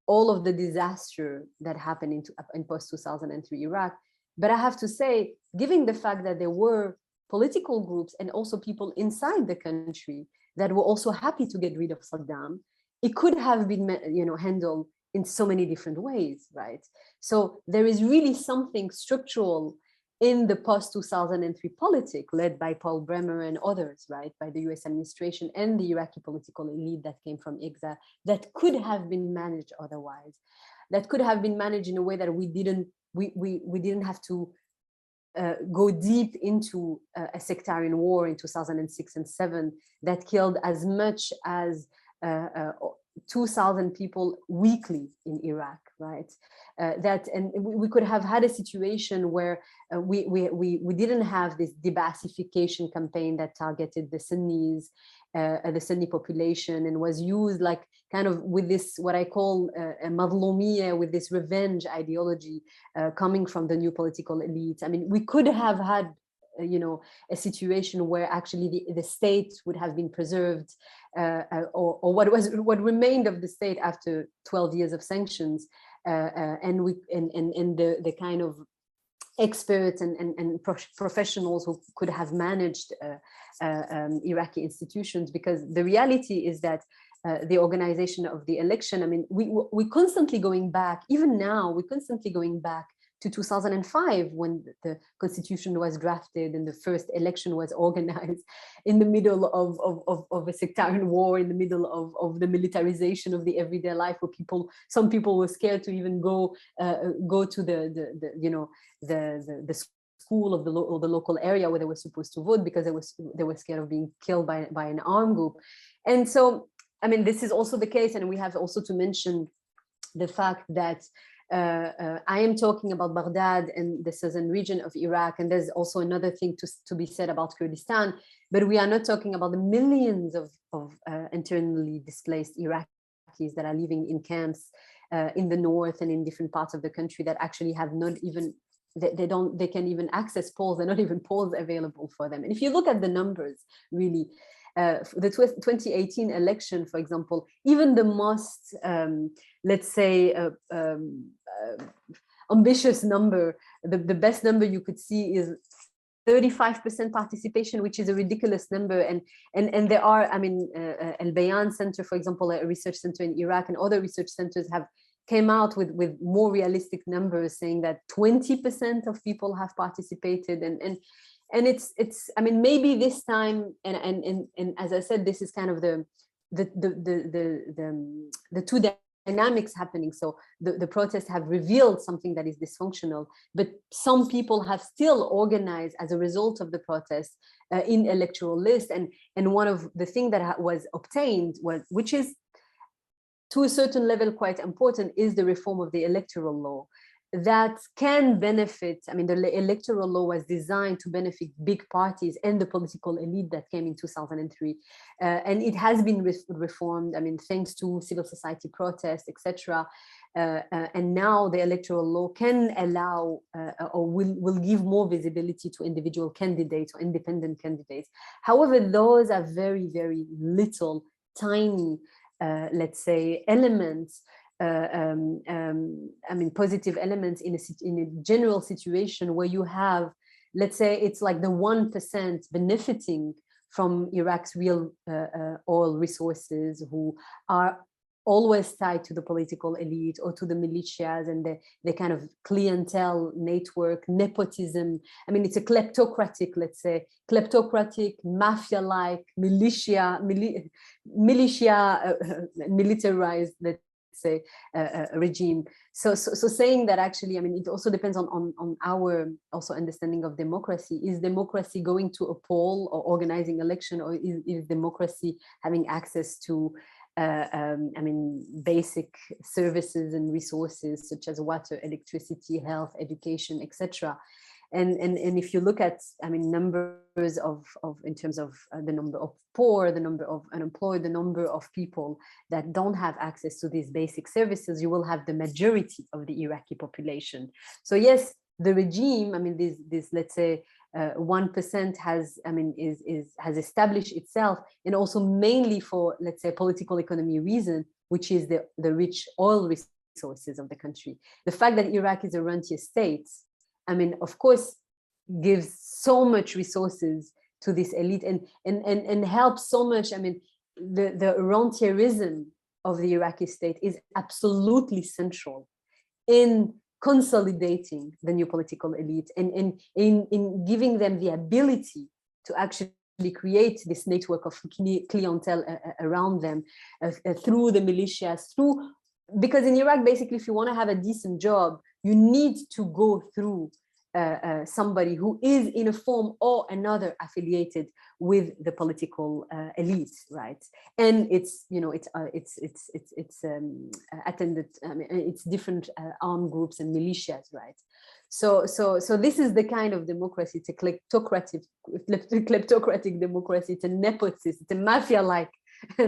all of the disaster that happened in post-2003 Iraq. But I have to say, given the fact that there were political groups and also people inside the country that were also happy to get rid of Saddam, it could have been, you know, handled in so many different ways, right? So there is really something structural in the post-2003 politic led by Paul Bremer and others, right, by the US administration and the Iraqi political elite that came from IGZA, that could have been managed otherwise, that could have been managed in a way that we didn't have to go deep into a sectarian war in 2006 and 2007 that killed as much as 2,000 people weekly in Iraq, right? And we could have had a situation where we didn't have this debassification campaign that targeted the Sunnis, the Sunni population, and was used like kind of with this, what I call a madlumiyya, with this revenge ideology coming from the new political elite. I mean, we could have had you know, a situation where actually the state would have been preserved, or what remained of the state after 12 years of sanctions, and the kind of experts and professionals who could have managed Iraqi institutions, because the reality is that the organization of the election, I mean, we constantly going back, even now, we're constantly going back to 2005 when the constitution was drafted and the first election was organized in the middle of a sectarian war, in the middle of the militarization of the everyday life, where some people were scared to even go to the school of the local area where they were supposed to vote, because they were scared of being killed by an armed group. And so, I mean, this is also the case, and we have also to mention the fact that I am talking about Baghdad and the southern region of Iraq, and there's also another thing to be said about Kurdistan, but we are not talking about the millions of internally displaced Iraqis that are living in camps in the north and in different parts of the country that actually have not even, they can even access polls. They're not even polls available for them. And if you look at the numbers, really, the 2018 election, for example, even the most, let's say, ambitious number, the best number you could see is 35% participation, which is a ridiculous number. And there are, I mean, Al Bayan Center, for example, a research center in Iraq, and other research centers have came out with more realistic numbers, saying that 20% of people have participated, and it's I mean, maybe this time, and as I said, this is kind of the two dynamics happening. So the protests have revealed something that is dysfunctional, but some people have still organized as a result of the protests in electoral lists. And one of the things that was obtained was, which is to a certain level quite important, is the reform of the electoral law that can benefit. I mean, the electoral law was designed to benefit big parties and the political elite that came in 2003. And it has been reformed, I mean, thanks to civil society protests, etc. And now the electoral law can allow or will give more visibility to individual candidates or independent candidates. However, those are very, very little, tiny, let's say, elements, I mean, positive elements in a general situation where you have, let's say, it's like the 1% benefiting from Iraq's real oil resources, who are always tied to the political elite or to the militias and the kind of clientele network, nepotism. I mean, it's a kleptocratic, let's say, kleptocratic, mafia-like, militarized, let's say, regime. So saying that, actually, I mean, it also depends on our also understanding of democracy. Is democracy going to a poll or organizing election, or is democracy having access to I mean, basic services and resources such as water, electricity, health, education, etc. And if you look at, I mean, numbers of in terms of the number of poor, the number of unemployed, the number of people that don't have access to these basic services, you will have the majority of the Iraqi population. So yes, the regime, I mean, this let's say 1% has, I mean, has established itself, and also mainly for, let's say, political economy reason, which is the rich oil resources of the country. The fact that Iraq is a rentier state, I mean, of course, gives so much resources to this elite and helps so much. I mean, the rentierism of the Iraqi state is absolutely central in consolidating the new political elite and in giving them the ability to actually create this network of clientele around them through the militias, because in Iraq, basically, if you want to have a decent job, you need to go through somebody who is in a form or another affiliated with the political elite, right? And it's, you know, it's attended, I mean, it's different armed groups and militias, right? So this is the kind of democracy. It's a kleptocratic democracy. It's a nepotist, it's a mafia-like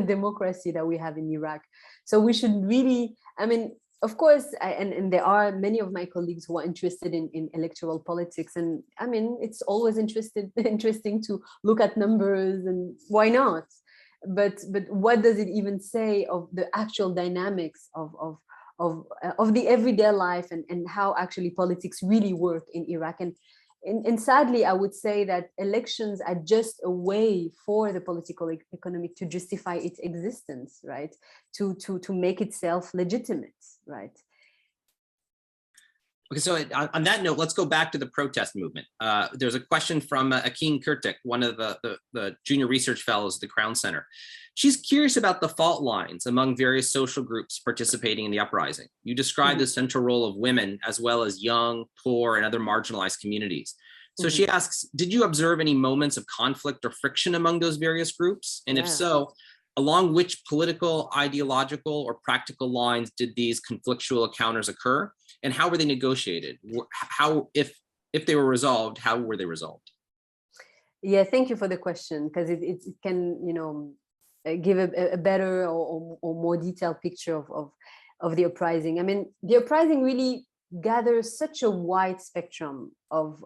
democracy that we have in Iraq. So we should really, I mean, of course, and there are many of my colleagues who are interested in electoral politics, and I mean, it's always interesting to look at numbers, and why not? But what does it even say of the actual dynamics of the everyday life and how actually politics really work in Iraq? And sadly, I would say that elections are just a way for the political economy to justify its existence, right? To make itself legitimate, right? Okay, so on that note, let's go back to the protest movement. There's a question from Akin Kurtik, one of the junior research fellows at the Crown Center. She's curious about the fault lines among various social groups participating in the uprising. You described the central role of women as well as young, poor, and other marginalized communities. So she asks, did you observe any moments of conflict or friction among those various groups? And if so, along which political, ideological, or practical lines did these conflictual encounters occur? And how were they negotiated? How, if they were resolved, how were they resolved? Yeah, thank you for the question, because it can, you know, give a better or more detailed picture of the uprising. I mean, the uprising really gathers such a wide spectrum of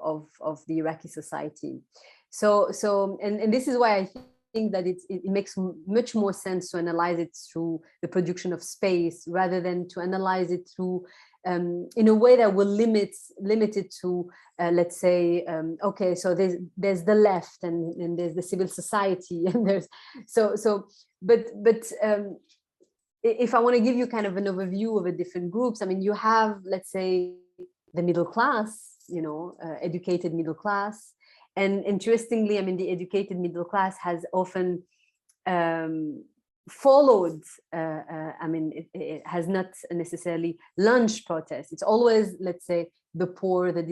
the Iraqi society. So this is why I think that it makes much more sense to analyze it through the production of space rather than to analyze it through in a way that will limit it to let's say okay, so there's the left and there's the civil society and there's but if I want to give you kind of an overview of the different groups, I mean, you have, let's say, the middle class, you know, educated middle class. And interestingly, I mean, the educated middle class has often followed, I mean, it has not necessarily launched protests. It's always, let's say, the poor, the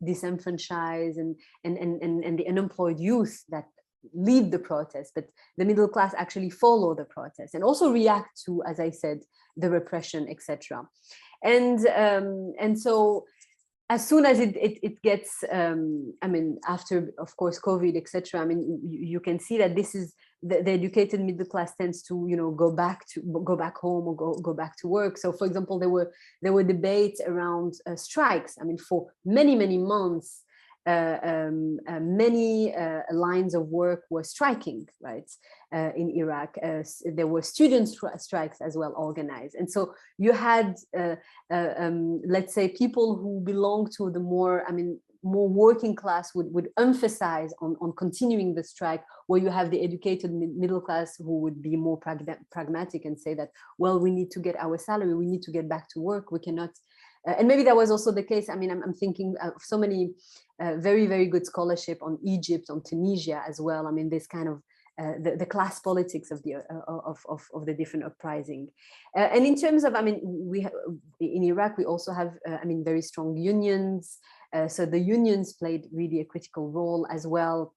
disenfranchised, and the unemployed youth that lead the protest, but the middle class actually follow the protest and also react to, as I said, the repression, etc. And so as soon as it gets, I mean, after, of course, COVID, etc. I mean, you can see that this is the educated middle class tends to, you know, go back home or go back to work. So, for example, there were debates around strikes. I mean, for many months, many lines of work were striking, right? In Iraq, there were student strikes as well organized, and so you had, let's say, people who belong to the more, I mean, more working class would emphasize on continuing the strike, where you have the educated middle class who would be more pragmatic and say that, well, we need to get our salary, we need to get back to work, we cannot. And maybe that was also the case. I mean, I'm thinking of so many very good scholarship on Egypt, on Tunisia as well. I mean, this kind of the class politics of the different uprising. And in terms of, I mean, in Iraq, we also have, I mean, very strong unions. So the unions played really a critical role as well.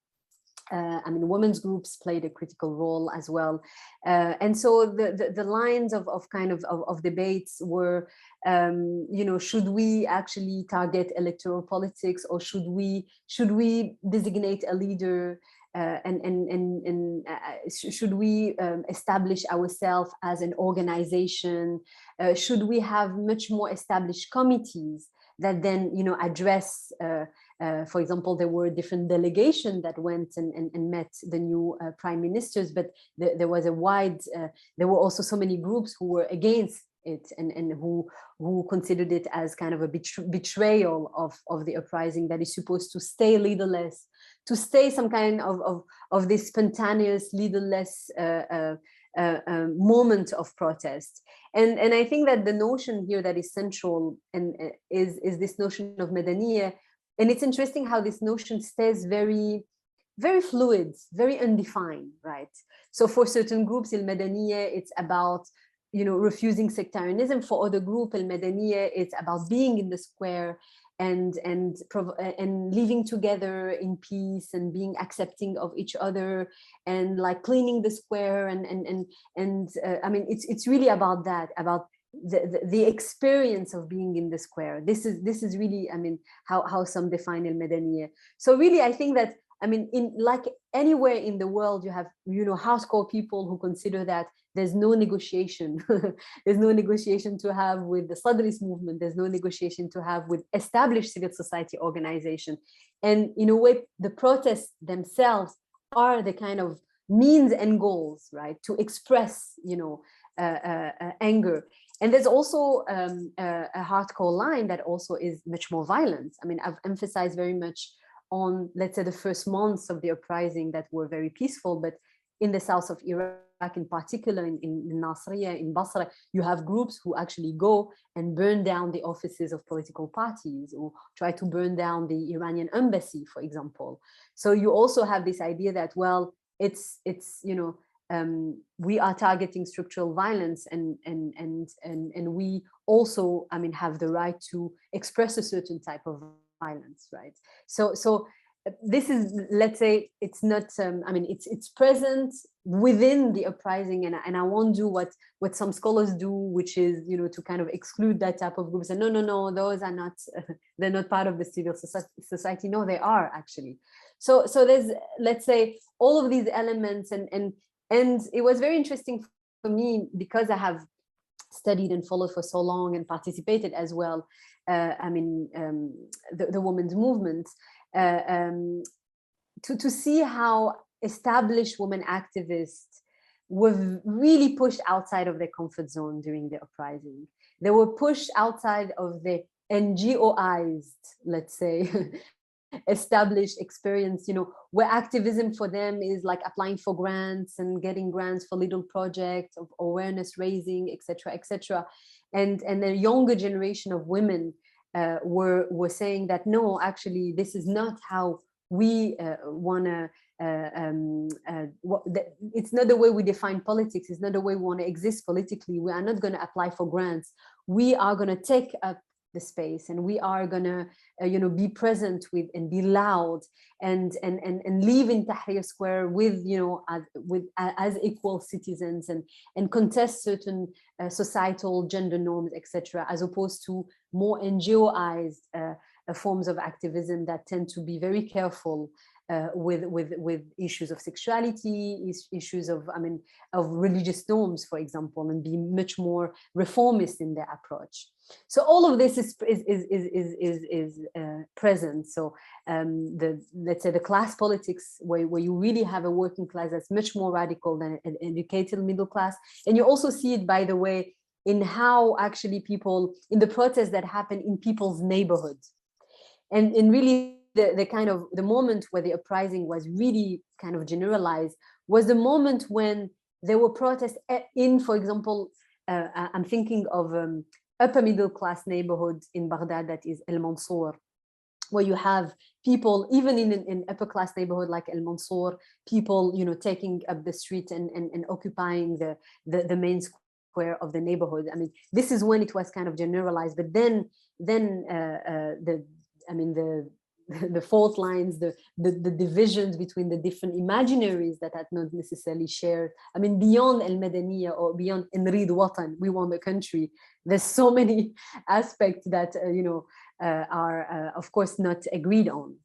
I mean, women's groups played a critical role as well. And so the lines of kind of debates were, you know, should we actually target electoral politics, or should we designate a leader, and should we establish ourselves as an organization? Should we have much more established committees that then, you know, address, for example, there were different delegations that went and met the new prime ministers, but there was a wide, there were also so many groups who were against it, and who considered it as kind of a betrayal of the uprising that is supposed to stay leaderless, to stay some kind of this spontaneous leaderless moment of protest. And I think that the notion here that is central and is this notion of Madaniya. And it's interesting how this notion stays very fluid, very undefined, right? So for certain groups, in Madaniya, it's about, you know, refusing sectarianism. For other group, in Madaniya, it's about being in the square and living together in peace and being accepting of each other and like cleaning the square and I mean, it's really about that, about the experience of being in the square. This is really, I mean, how some define El Madaniya. So really, I think that, I mean, in like anywhere in the world, you have, you know, hardcore people who consider that there's no negotiation. There's no negotiation to have with the Sadrist movement. There's no negotiation to have with established civil society organization. And in a way, the protests themselves are the kind of means and goals, right, to express, you know, anger. And there's also a hardcore line that also is much more violent. I mean, I've emphasized very much on, let's say, the first months of the uprising that were very peaceful, but in the south of Iraq in particular, in Nasiriyah, in Basra, you have groups who actually go and burn down the offices of political parties, or try to burn down the Iranian embassy, for example. So you also have this idea that, well, it's you know, we are targeting structural violence, and we also, I mean, have the right to express a certain type of violence, right? So this is, let's say, it's not, I mean, it's present within the uprising, and I won't do what some scholars do, which is, you know, to kind of exclude that type of groups. And no, those are not, they're not part of the civil society. No, they are actually. So there's, let's say, all of these elements, and it was very interesting for me, because I have studied and followed for so long and participated as well, I mean, the women's movement, to see how established women activists were really pushed outside of their comfort zone during the uprising. They were pushed outside of the NGOized, let's say, established experience, you know, where activism for them is like applying for grants and getting grants for little projects of awareness raising, etc., etc. And the younger generation of women were saying that, no, actually, this is not how we want to, it's not the way we define politics, it's not the way we want to exist politically. We are not going to apply for grants. We are going to take up the space, and we are going to be present with and be loud and live in Tahrir Square with as equal citizens, and contest certain societal gender norms, etc., as opposed to more NGOized forms of activism that tend to be very careful with issues of sexuality, issues of religious norms, for example, and be much more reformist in their approach. So all of this is present. So let's say the class politics, where you really have a working class that's much more radical than an educated middle class, and you also see it, by the way, in how actually people in the protests that happen in people's neighborhoods, and really the moment where the uprising was really kind of generalized was the moment when there were protests in, for example, I'm thinking of upper middle class neighborhood in Baghdad, that is El Mansour, where you have people, even in an upper class neighborhood like El Mansour, people taking up the street and occupying the main square of the neighborhood. I mean, this is when it was kind of generalized, but then the fault lines, the divisions between the different imaginaries that are not necessarily shared. I mean, beyond El Madaniya or beyond Nrid Watan, we want the country. There's so many aspects that are of course not agreed on.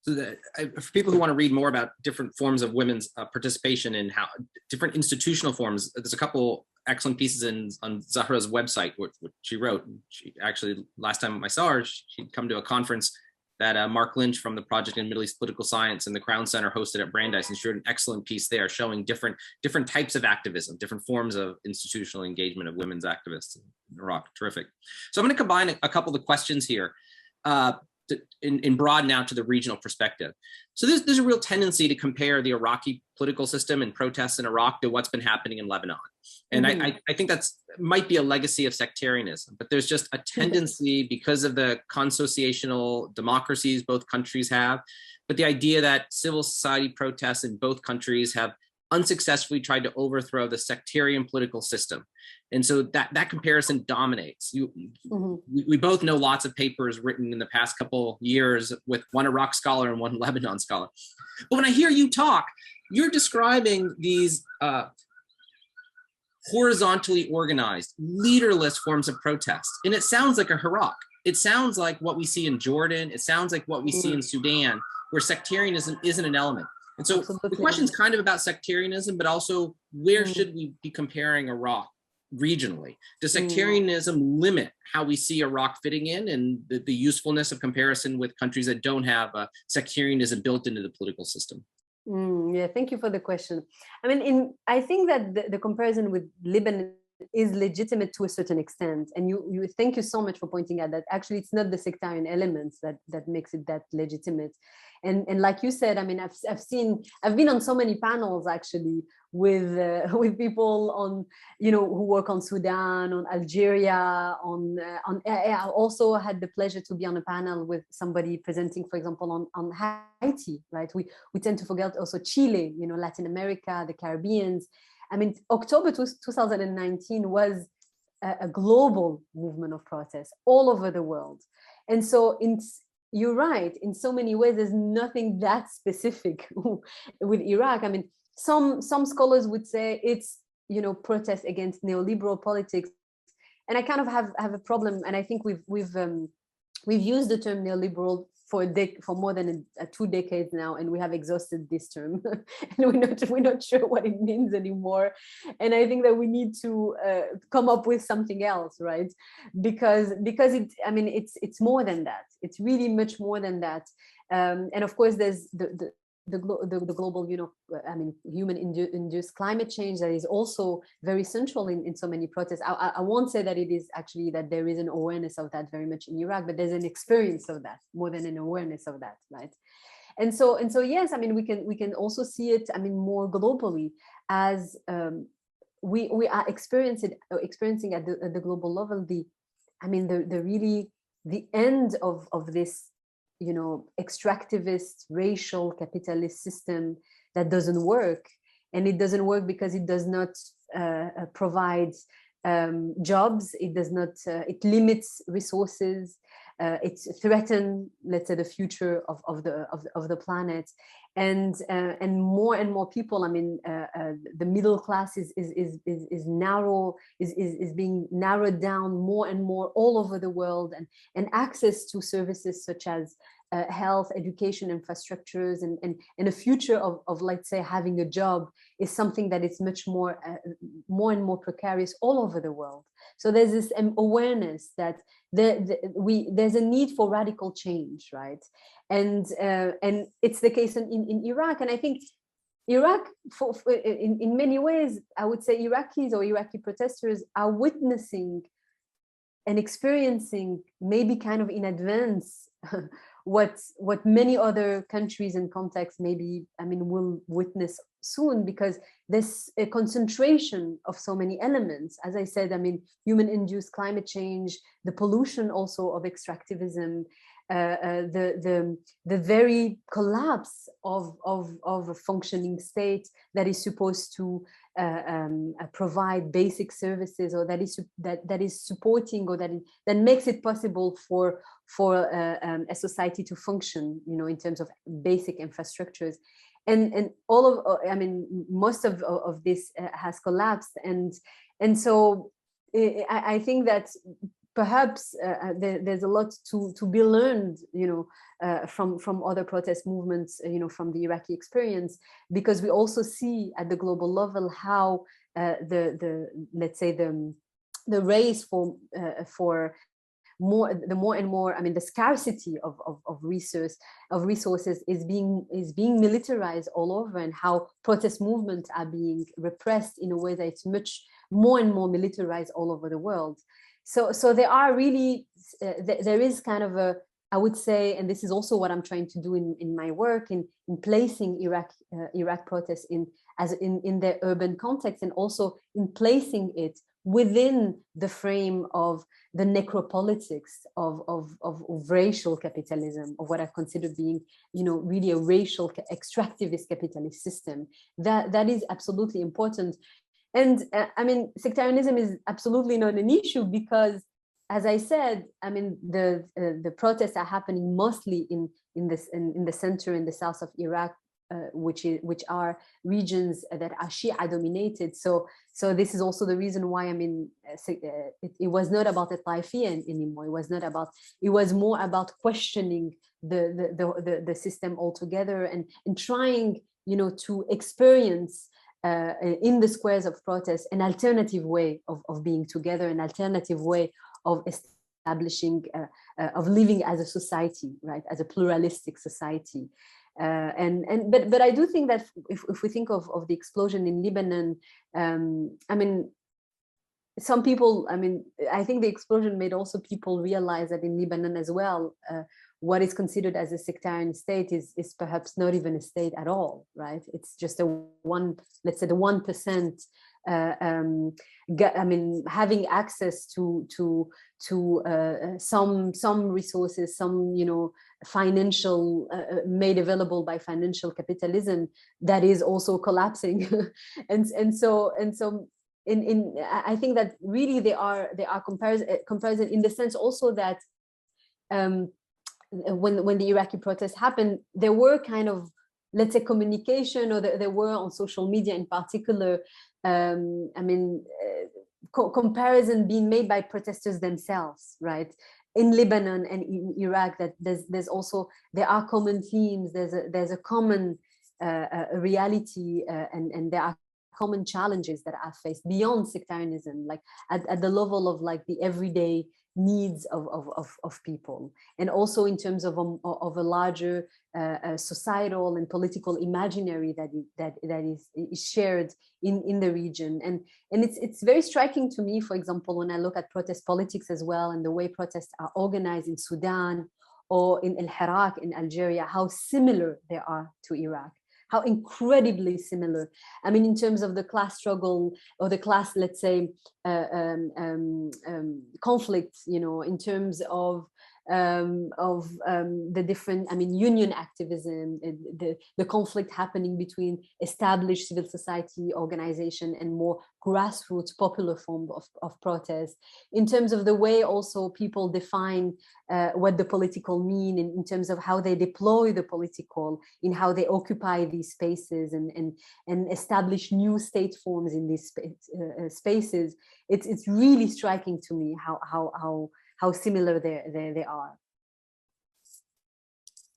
So for people who want to read more about different forms of women's participation in how different institutional forms, there's a couple excellent pieces on Zahra's website, which she wrote. She actually, last time I saw her, she'd come to a conference that Mark Lynch from the Project in Middle East Political Science and the Crown Center hosted at Brandeis, and she wrote an excellent piece there showing different types of activism, different forms of institutional engagement of women's activists in Iraq. Terrific. So I'm going to combine a couple of the questions here in broaden out to the regional perspective. So there's a real tendency to compare the Iraqi political system and protests in Iraq to what's been happening in Lebanon. And I think that's might be a legacy of sectarianism, but there's just a tendency because of the consociational democracies both countries have, but the idea that civil society protests in both countries have unsuccessfully tried to overthrow the sectarian political system. And so that comparison dominates. We both know lots of papers written in the past couple years with one Iraq scholar and one Lebanon scholar. But when I hear you talk, you're describing these horizontally organized, leaderless forms of protest. And it sounds like a Iraq. It sounds like what we see in Jordan. It sounds like what we see in Sudan, where sectarianism isn't an element. And so the question is kind of about sectarianism, but also where should we be comparing Iraq regionally? Does sectarianism limit how we see Iraq fitting in and the usefulness of comparison with countries that don't have sectarianism built into the political system? Yeah, thank you for the question. I mean, I think that the comparison with Lebanon is legitimate to a certain extent. And you thank you so much for pointing out that actually it's not the sectarian elements that makes it that legitimate. And like you said, I mean, I've been on so many panels actually with people on, who work on Sudan, on Algeria, I also had the pleasure to be on a panel with somebody presenting, for example, on Haiti, right? We tend to forget also Chile, Latin America, the Caribbeans. I mean, October 2019 was a global movement of protest all over the world. And so you're right, in so many ways, there's nothing that specific with Iraq. I mean, some scholars would say it's, protest against neoliberal politics. And I kind of have a problem. And I think we've used the term neoliberal for more than 2 decades now, and we have exhausted this term, and we're not sure what it means anymore. And I think that we need to come up with something else, right? Because it's more than that. It's really much more than that. And of course, there's the global, human-induced climate change that is also very central in so many protests. I won't say that it is actually that there is an awareness of that very much in Iraq, but there's an experience of that more than an awareness of that, right? And so yes, I mean, we can also see it, I mean, more globally as we are experiencing at the global level the end of this extractivist, racial, capitalist system that doesn't work. And it doesn't work because it does not provide jobs. It does not, it limits resources. It threatens, let's say, the future of the planet. And more people, the middle class is being narrowed down more and more all over the world, and access to services such as health, education, infrastructures, and a future of, let's say, having a job is something that is much more and more precarious all over the world. So there's this awareness that there's a need for radical change, right? And it's the case in Iraq. And I think Iraq, in many ways, I would say Iraqis or Iraqi protesters are witnessing and experiencing, maybe kind of in advance, what many other countries and contexts maybe, will witness soon, because there's a concentration of so many elements. As I said, human-induced climate change, the pollution also of extractivism, the very collapse of a functioning state that is supposed to provide basic services, or that is supporting, or that makes it possible for a society to function, in terms of basic infrastructures. And all of, most of this has collapsed, and so I think that perhaps there's a lot to be learned, from other protest movements, from the Iraqi experience, because we also see at the global level how let's say the race for more and more, the scarcity of resources is being militarized all over, and how protest movements are being repressed in a way that it's much more and more militarized all over the world. So there are really, there is kind of a, I would say, and this is also what I'm trying to do in my work, in placing Iraq protests in their urban context, and also in placing it within the frame of the necropolitics of racial capitalism, of what I've considered being, really a racial extractivist capitalist system. That is absolutely important. And sectarianism is absolutely not an issue, because, as I said, the protests are happening mostly in the center, in the south of Iraq, which are regions that are Shia dominated. So this is also the reason why it was not about the Taifiyan anymore. It was more about questioning the system altogether, and trying, to experience in the squares of protest an alternative way of being together, an alternative way of establishing, of living as a society, right, as a pluralistic society. But I do think that if we think of the explosion in Lebanon, some people, I think the explosion made also people realize that in Lebanon as well, what is considered as a sectarian state is perhaps not even a state at all, right? It's just let's say the 1%, having access to some resources, some, financial, made available by financial capitalism, that is also collapsing. and so I think that really they are comparison in the sense also that when the Iraqi protests happened, there were kind of, let's say, communication, or there were on social media in particular, comparison being made by protesters themselves, right? In Lebanon and in Iraq, that there are common themes, there's a common reality, and there are common challenges that are faced beyond sectarianism, like at the level of like the everyday needs of people, and also in terms of a larger societal and political imaginary that is shared in the region. And it's very striking to me, for example, when I look at protest politics as well, and the way protests are organized in Sudan or in Al-Hirak in Algeria, how similar they are to Iraq. How incredibly similar. In terms of the class struggle, or the class, let's say, conflict, in terms of the different, I mean, union activism, the conflict happening between established civil society organization and more grassroots popular form of protest, in terms of the way also people define what the political mean in terms of how they deploy the political, in how they occupy these spaces and establish new state forms in these spaces. It's really striking to me how similar they are.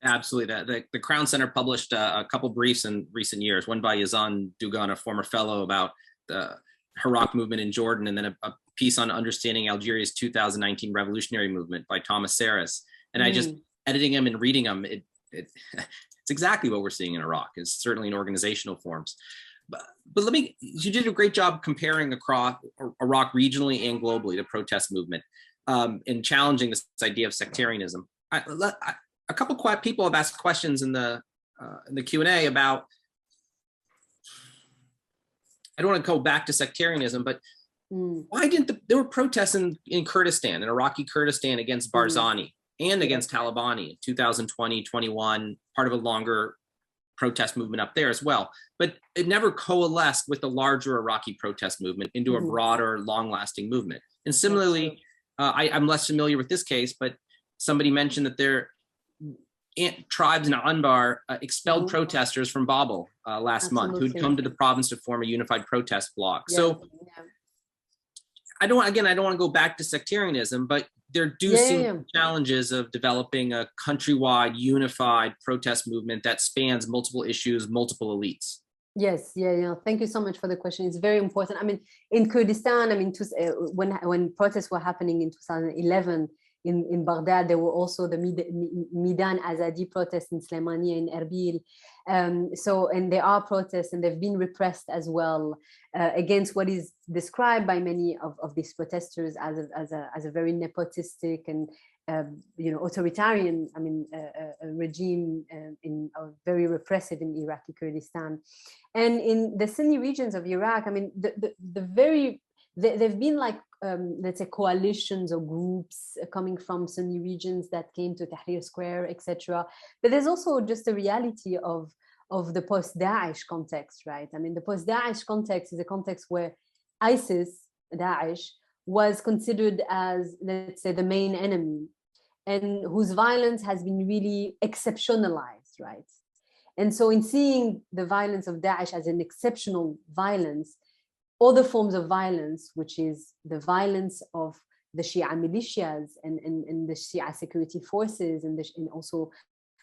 Absolutely. The Crown Center published a couple briefs in recent years, one by Yazan Dugan, a former fellow, about the Iraq movement in Jordan, and then a piece on understanding Algeria's 2019 revolutionary movement by Thomas Saris. And I just, editing them and reading them, it's exactly what we're seeing in Iraq, is certainly in organizational forms. But you did a great job comparing across Iraq regionally and globally, the protest movement, and challenging this idea of sectarianism. A couple people have asked questions in the Q&A about, I don't want to go back to sectarianism, but why didn't there were protests in Kurdistan, in Iraqi Kurdistan, against Barzani and against Talabani in 2020, 21, part of a longer protest movement up there as well. But it never coalesced with the larger Iraqi protest movement into a broader, long-lasting movement. And similarly, I'm less familiar with this case, but somebody mentioned that their tribes in Anbar expelled protesters from Babel last month, who'd come to the province to form a unified protest bloc. So I don't want to go back to sectarianism, but there do seem challenges of developing a countrywide unified protest movement that spans multiple issues, multiple elites. Yes, thank you so much for the question. It's very important. I mean, in Kurdistan, I mean, when protests were happening in 2011 in Baghdad, there were also the Midan Azadi protests in Slemania, in Erbil. And there are protests, and they've been repressed as well against what is described by many of these protesters as a very nepotistic and authoritarian, I mean, regime, very repressive in Iraqi Kurdistan. And in the Sunni regions of Iraq, I mean, they've been like, let's say, coalitions or groups coming from Sunni regions that came to Tahrir Square, etc. But there's also just a reality of the post-Daesh context, right? I mean, the post-Daesh context is a context where ISIS, Daesh, was considered as, let's say, the main enemy, and whose violence has been really exceptionalized, right? And so in seeing the violence of Daesh as an exceptional violence, other forms of violence, which is the violence of the Shia militias and the Shia security forces and also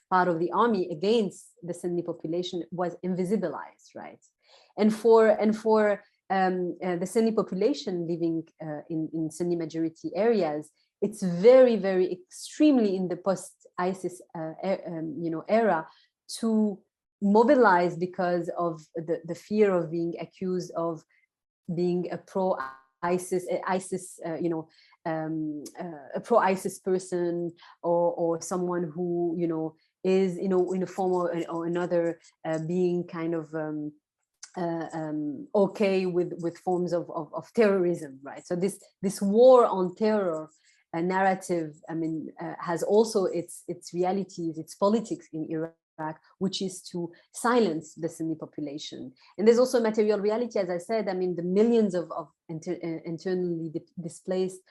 part of the army against the Sunni population, was invisibilized, right? And for the Sunni population living in Sunni majority areas, it's very, very extremely in the post-ISIS era to mobilize because of the fear of being accused of being a pro-ISIS, a pro-ISIS person, or someone who is in a form or another being kind of okay with forms of terrorism, right? So this war on terror narrative, I mean, has also its realities, its politics in Iraq, which is to silence the Sunni population. And there's also a material reality, as I said. I mean, the millions of internally displaced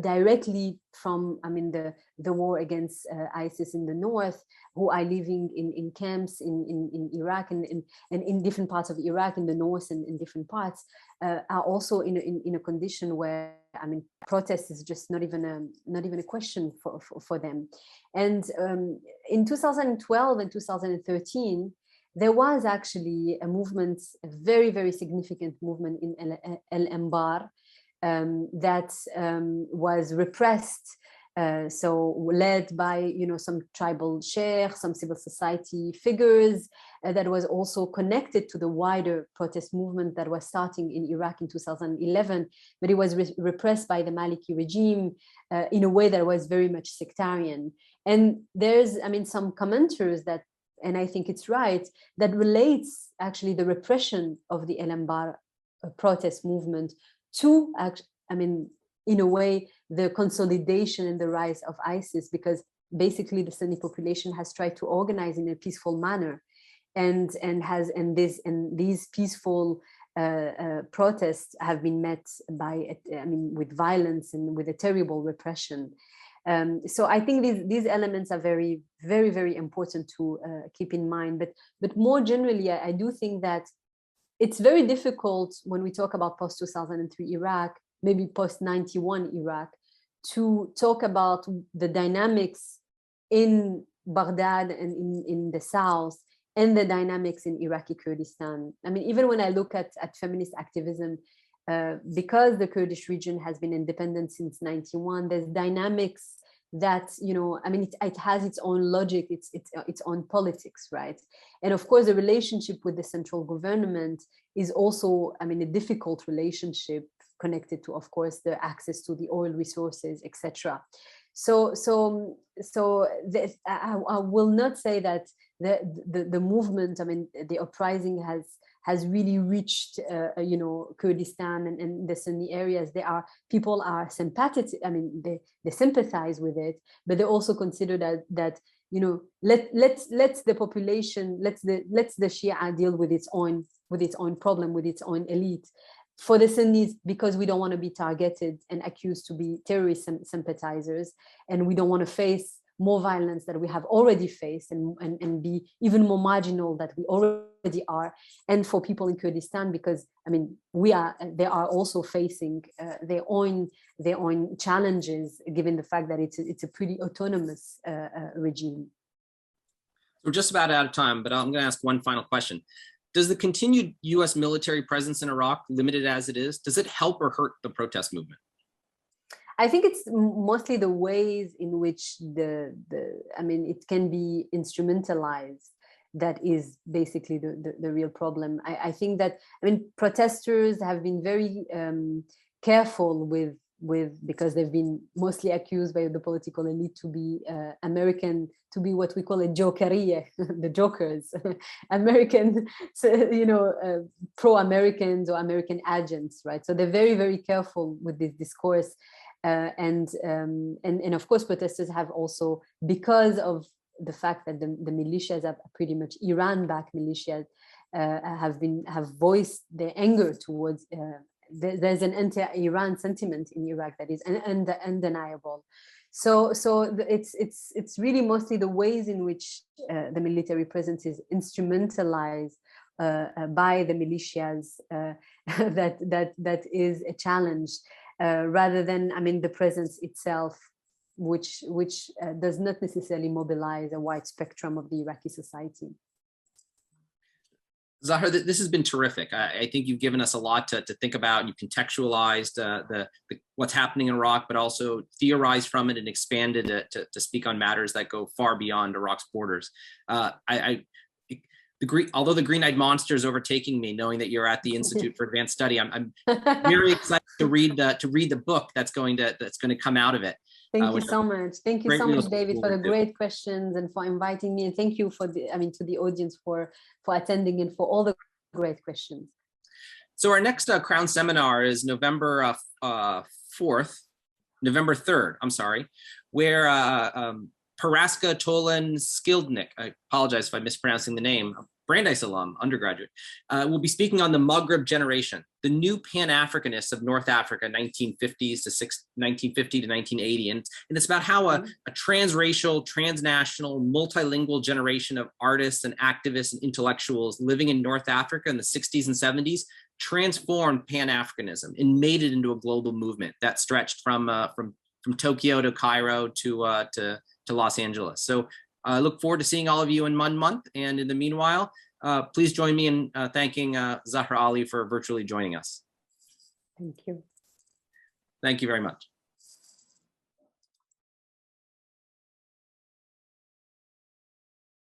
directly from, I mean, the war against ISIS in the north, who are living in camps in Iraq and in different parts of Iraq, in the north and in different parts, are also in a condition where, I mean, protest is just not even a question for them. And in 2012 and 2013, there was actually a movement, a very, very significant movement in El Anbar, that was repressed, so led by some tribal sheikhs, some civil society figures, that was also connected to the wider protest movement that was starting in Iraq in 2011, but it was repressed by the Maliki regime in a way that was very much sectarian. And there's, I mean, some commenters that, and I think it's right, that relates actually the repression of the El Anbar protest movement to, I mean, in a way, the consolidation and the rise of ISIS, because basically the Sunni population has tried to organize in a peaceful manner, and these peaceful protests have been met by, with violence and with a terrible repression. So I think these elements are very, very, very important to keep in mind. But more generally, I do think that it's very difficult when we talk about post-2003 Iraq, maybe post-91 Iraq, to talk about the dynamics in Baghdad and in the south, and the dynamics in Iraqi Kurdistan. I mean, even when I look at feminist activism, because the Kurdish region has been independent since 91, there's dynamics that, it has its own logic, its own politics, right? And of course, the relationship with the central government is also, a difficult relationship connected to, of course, the access to the oil resources, etc. So I will not say that the movement, the uprising has really reached, Kurdistan and the Sunni areas. People are sympathetic. They sympathize with it, but they also consider that let's the population, let's the Shia deal with its own problem, with its own elite. For the Sunnis, because we don't want to be targeted and accused to be terrorist sympathizers, and we don't want to face more violence that we have already faced, and be even more marginal that we already are. And for people in Kurdistan, because they are also facing their own challenges, given the fact that it's a pretty autonomous regime. We're just about out of time, but I'm going to ask one final question. Does the continued US military presence in Iraq, limited as it is, does it help or hurt the protest movement? I think it's mostly the ways in which it can be instrumentalized that is basically the real problem. I think that, protesters have been very careful with, because they've been mostly accused by the political elite to be American, to be what we call a jokeria, the jokers, American, pro-Americans or American agents, right? So they're very, very careful with this discourse. And of course, protesters have also, because of the fact that the militias are pretty much Iran-backed militias, have voiced their anger towards. There's an anti-Iran sentiment in Iraq that is undeniable. So it's really mostly the ways in which the military presence is instrumentalized by the militias that is a challenge, rather than the presence itself, which does not necessarily mobilize a wide spectrum of the Iraqi society. Zahra, this has been terrific. I think you've given us a lot to think about. You've contextualized what's happening in Iraq, but also theorized from it and expanded it to speak on matters that go far beyond Iraq's borders. Although the green-eyed monster is overtaking me, knowing that you're at the Institute for Advanced Study, I'm very excited to read the book that's going to come out of it. Thank you so much. Thank you so much, David, for the great questions and for inviting me. And thank you for to the audience for attending and for all the great questions. So our next Crown seminar is November 3rd, I'm sorry, where Paraska Tolan Skildnik, I apologize if I'm mispronouncing the name, Brandeis alum, undergraduate, will be speaking on the Maghreb generation, the new Pan-Africanists of North Africa, 1950 to 1980. And it's about how a transracial, transnational, multilingual generation of artists and activists and intellectuals living in North Africa in the 60s and 70s transformed Pan-Africanism and made it into a global movement that stretched from Tokyo to Cairo to Los Angeles. So I look forward to seeing all of you in 1 month. And in the meanwhile, please join me in thanking Zahra Ali for virtually joining us. Thank you. Thank you very much.